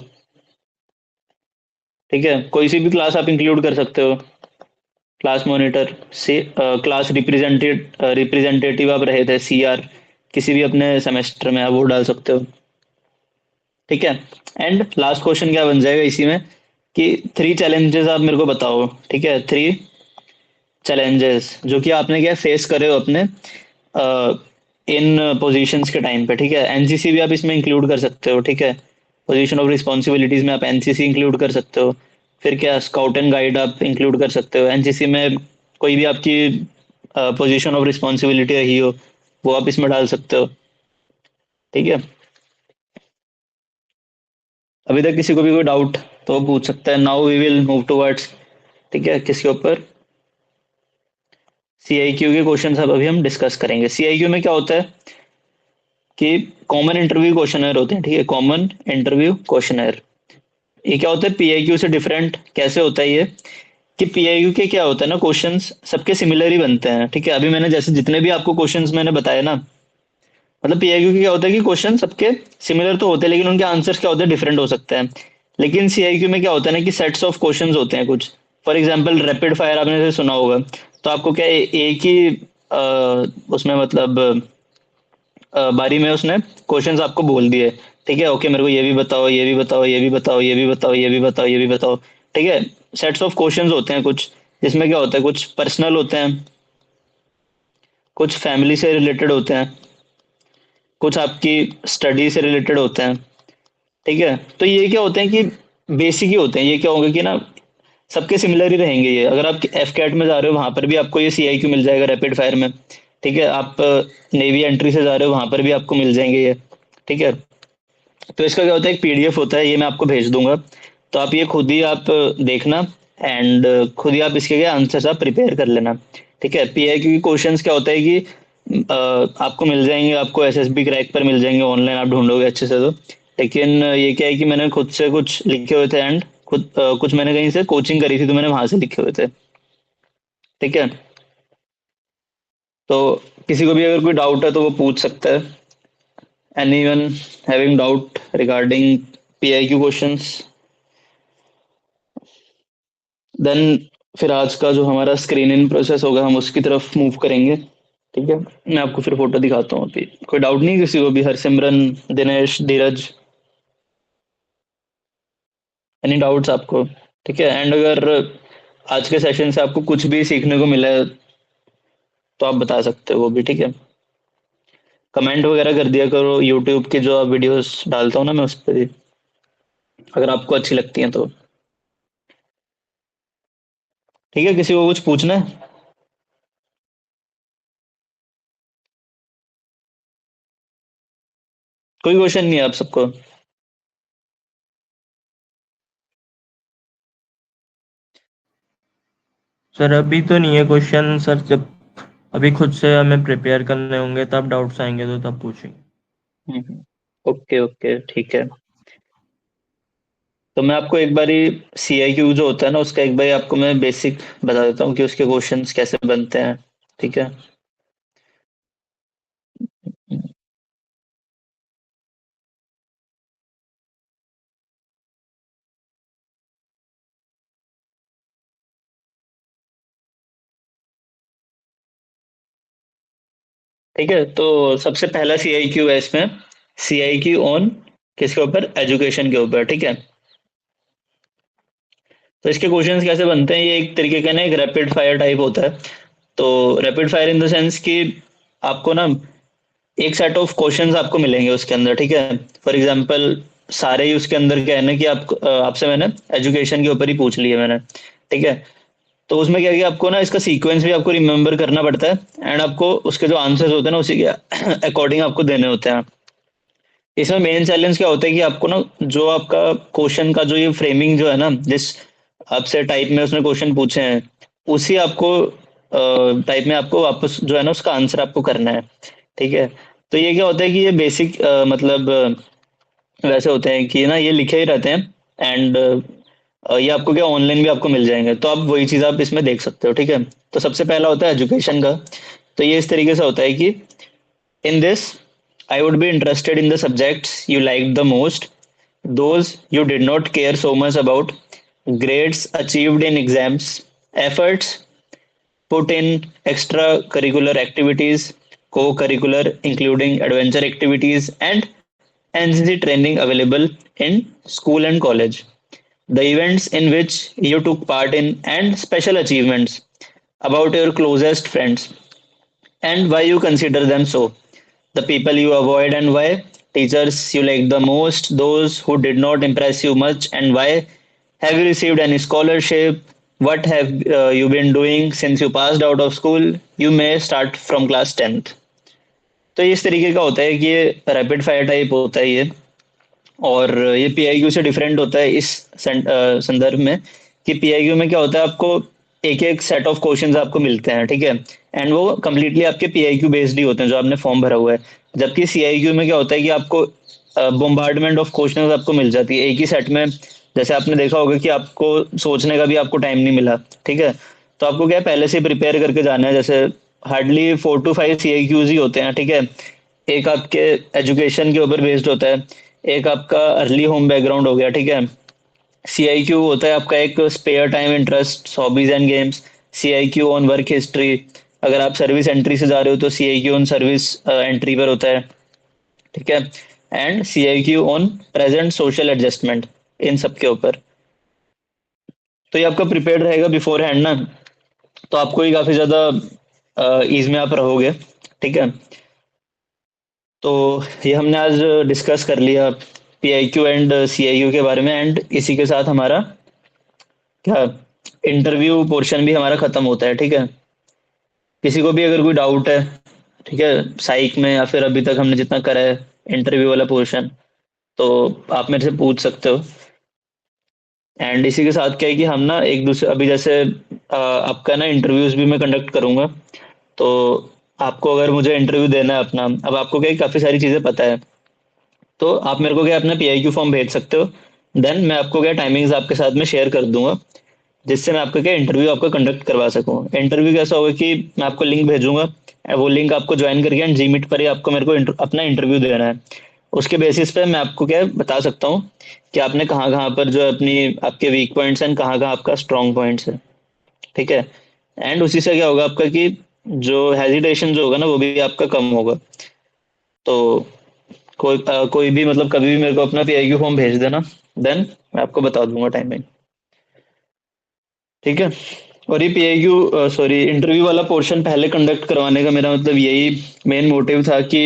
ठीक है, कोई सी भी क्लास आप इंक्लूड कर सकते हो। क्लास मॉनिटर से क्लास रिप्रेजेंटेटिव आप रहे थे, सीआर, किसी भी अपने सेमेस्टर में आप वो डाल सकते हो, ठीक है। एंड लास्ट क्वेश्चन क्या बन जाएगा इसी में कि 3 चैलेंजेस आप मेरे को बताओ, ठीक है, 3 चैलेंजेस जो कि आपने क्या फेस करे हो अपने इन पोजीशंस के टाइम पे, ठीक है। एनसीसी भी आप इसमें इंक्लूड कर सकते हो, ठीक है, पोजीशन ऑफ रिस्पॉन्सिबिलिटीज में आप एनसीसी इंक्लूड कर सकते हो। फिर क्या स्काउट एंड गाइड आप इंक्लूड कर सकते हो एनसीसी में। कोई भी आपकी पोजीशन ऑफ रिस्पॉन्सिबिलिटी रही हो, वो आप इसमें डाल सकते हो, ठीक है। अभी तक किसी को भी कोई डाउट तो वो पूछ सकता है। Now we will move towards, ठीक है, किसके ऊपर, सीआईक्यू के क्वेश्चन अब अभी हम डिस्कस करेंगे। सीआईक्यू में क्या होता है कि कॉमन इंटरव्यू क्वेश्चनर होते हैं, ठीक है, कॉमन इंटरव्यू क्वेश्चनर। ये क्या होता है पीआईक्यू से डिफरेंट कैसे होता है ये, कि पीआईक्यू के क्या होता है ना, क्वेश्चंस सबके सिमिलर ही बनते हैं, ठीक है। अभी मैंने जैसे जितने भी आपको क्वेश्चंस मैंने बताए ना, मतलब पीआईक्यू के क्या होता है कि क्वेश्चन सबके सिमिलर तो होते हैं, लेकिन उनके आंसर्स क्या होते हैं, डिफरेंट हो सकते हैं। लेकिन सीआईक्यू में क्या होता है ना कि सेट्स ऑफ क्वेश्चंस होते हैं कुछ। फॉर एग्जांपल रैपिड फायर आपने जैसे सुना होगा, तो आपको क्या एक ही उसमें मतलब बारी में उसने क्वेश्चंस आपको बोल दिए, ठीक है, ओके, मेरे को ये भी बताओ, ये भी बताओ, ये भी बताओ, ये भी बताओ, ये भी बताओ, ये भी बताओ, ठीक है। सेट्स ऑफ क्वेश्चंस होते हैं कुछ, जिसमें क्या होता है, कुछ पर्सनल होते हैं, कुछ फैमिली से रिलेटेड होते हैं, कुछ आपकी स्टडी से रिलेटेड होते हैं, ठीक है। तो ये क्या होते हैं कि बेसिक ही होते हैं। ये क्या होगा कि ना सबके सिमिलर ही रहेंगे ये। अगर आप एफ कैट में जा रहे हो वहां पर भी आपको ये सी आई क्यू मिल जाएगा रैपिड फायर में, ठीक है। आप नेवी एंट्री से जा रहे हो वहां पर भी आपको मिल जाएंगे ये, ठीक है। तो इसका क्या होता है, एक पीडीएफ होता है, ये मैं आपको भेज दूंगा, तो आप ये खुद ही आप देखना, एंड खुद ही आप इसके क्या आंसर्स आप प्रिपेयर कर लेना, ठीक है। पीआईक्यू की क्वेश्चंस क्या होता है कि आपको मिल जाएंगे, आपको एसएसबी क्रैक पर मिल जाएंगे, ऑनलाइन आप ढूंढोगे अच्छे से तो। लेकिन ये क्या है कि मैंने खुद से कुछ लिखे हुए थे, एंड खुद कुछ मैंने कहीं से कोचिंग करी थी, तो मैंने वहां से लिखे हुए थे, ठीक है। तो किसी को भी अगर कोई डाउट है तो वो पूछ सकता है। Anyone having doubt regarding PIQ questions? Then फिर आज का जो हमारा स्क्रीन इन प्रोसेस होगा हम उसकी तरफ मूव करेंगे। ठीक है, मैं आपको फिर फोटो दिखाता हूँ। अभी कोई डाउट नहीं किसी को भी? हरसिमरन, दिनेश, धीरज, एनी डाउट्स आपको? ठीक है, एंड अगर आज के सेशन से आपको कुछ भी सीखने को मिला है तो आप बता सकते हो वो भी। ठीक है, कमेंट वगैरह कर दिया करो यूट्यूब के जो वीडियोस डालता हूँ ना मैं उस पर भी, अगर आपको अच्छी लगती हैं तो। ठीक है, किसी को कुछ पूछना है? कोई क्वेश्चन नहीं है आप सबको? सर अभी तो नहीं है क्वेश्चन सर, जब अभी खुद से हमें प्रिपेयर करने होंगे तब डाउट्स आएंगे तो तब पूछेंगे। ओके ओके, ठीक है। तो मैं आपको एक बारी सी आई क्यू जो होता है ना उसका एक बारी आपको मैं बेसिक बता देता हूँ कि उसके क्वेश्चंस कैसे बनते हैं। ठीक है, ठीक है। तो सबसे पहला सी आई क्यू है इसमें, सी आई क्यू ऑन किसके ऊपर? एजुकेशन के ऊपर। ठीक है, तो इसके क्वेश्चंस कैसे बनते हैं? ये एक तरीके का ना एक रैपिड फायर टाइप होता है। तो rapid fire in the sense कि आपको ना एक सेट ऑफ क्वेश्चंस आपको मिलेंगे उसके अंदर। ठीक है, फॉर एग्जांपल सारे ही उसके अंदर क्या है ना कि आपसे मैंने एजुकेशन के ऊपर ही पूछ लिया मैंने। ठीक है, तो उसमें क्या है कि आपको ना इसका सीक्वेंस भी आपको रिमेम्बर करना पड़ता है एंड आपको उसके जो आंसर्स होते हैं ना उसी के अकॉर्डिंग आपको देने होते हैं। इसमें मेन चैलेंज क्या होता है कि आपको ना जो आपका क्वेश्चन का जो ये फ्रेमिंग जो है ना, जिस आपसे टाइप में उसने क्वेश्चन पूछे हैं उसी आपको टाइप में आपको वापस जो है ना उसका आंसर आपको करना है। ठीक है, तो ये क्या होता है कि ये बेसिक मतलब वैसे होते हैं कि ना ये लिखे ही रहते हैं एंड ये आपको क्या ऑनलाइन भी आपको मिल जाएंगे, तो आप वही चीज़ आप इसमें देख सकते हो। ठीक है, तो सबसे पहला होता है एजुकेशन का। तो ये इस तरीके से होता है कि in this, I would be interested in the subjects you liked the most, those you did not care so much about, grades achieved in exams, efforts put in extracurricular activities, co-curricular including adventure activities, and NCC training available in school and college. The events in which you took part in and special achievements about your closest friends and why you consider them so. The people you avoid and why. Teachers you like the most, those who did not impress you much and why. Have you received any scholarship? What have you been doing since you passed out of school? You may start from class 10th. तो इस तरीके का होता है कि ये rapid fire type होता है ये, और ये पीआईक्यू से डिफरेंट होता है इस संदर्भ में कि पीआईक्यू में क्या होता है, आपको एक एक सेट ऑफ क्वेश्चंस आपको मिलते हैं। ठीक है, एंड वो कंप्लीटली आपके पीआईक्यू बेस्ड ही होते हैं जो आपने फॉर्म भरा हुआ है। जबकि सीआईक्यू में क्या होता है कि आपको बोम्बार्डमेंट ऑफ क्वेश्चंस आपको मिल जाती है एक ही सेट में। जैसे आपने देखा होगा कि आपको सोचने का भी आपको टाइम नहीं मिला। ठीक है, तो आपको क्या है पहले से प्रिपेयर करके जाना है। जैसे हार्डली 4 to 5 सीआईक्यूज ही होते हैं। ठीक है, एक आपके एजुकेशन के ऊपर बेस्ड होता है, एक आपका अर्ली होम बैकग्राउंड हो गया। ठीक है, सी आई क्यू होता है आपका एक spare time interest hobbies and games, C I Q on work history. अगर आप सर्विस एंट्री से जा रहे हो तो C I Q on service entry पर होता है। ठीक है, and C I Q on present social adjustment, इन सब के ऊपर। तो ये आपका प्रिपेयर्ड रहेगा बिफोर हैंड ना, तो आपको ही काफी ज्यादा ईज में आप रहोगे। ठीक है, तो ये हमने आज डिस्कस कर लिया P I Q and C I Q के बारे में, एंड इसी के साथ हमारा क्या इंटरव्यू पोर्शन भी हमारा खत्म होता है। ठीक है, किसी को भी अगर कोई डाउट है, ठीक है, साइक में या फिर अभी तक हमने जितना करा है इंटरव्यू वाला पोर्शन, तो आप मेरे से पूछ सकते हो। एंड इसी के साथ क्या है कि हम ना एक दूसरे अभी जैसे आपका ना इंटरव्यूज भी मैं कंडक्ट करूंगा, तो आपको अगर मुझे इंटरव्यू देना है अपना, अब आपको क्या है, काफी सारी चीजें पता है, तो आप मेरे को क्या अपना पीआईक्यू फॉर्म भेज सकते हो। देन मैं आपको क्या टाइमिंग्स आपके साथ में शेयर कर दूंगा, जिससे मैं आपका क्या इंटरव्यू आपका कंडक्ट करवा सकूँ। इंटरव्यू कैसा होगा कि मैं आपको लिंक भेजूंगा, वो लिंक आपको ज्वाइन करके एंड जी मीट पर ही आपको मेरे को अपना इंटरव्यू देना है। उसके बेसिस पे मैं आपको क्या बता सकता हूँ कि आपने कहाँ कहाँ पर जो अपनी आपके वीक पॉइंट्स हैं, कहाँ कहाँ आपका स्ट्रॉन्ग पॉइंट्स है, ठीक है। एंड उसी से क्या होगा आपका कि जो हेजिटेशन जो होगा ना वो भी आपका कम होगा। तो कोई भी मतलब कभी भी मेरे को अपना पीआईक्यू फॉर्म भेज देना, देन मैं आपको बता दूंगा टाइमिंग, ठीक है। और ये पीआईक्यू सॉरी इंटरव्यू वाला पोर्शन पहले कंडक्ट करवाने का मेरा मतलब यही मेन मोटिव था कि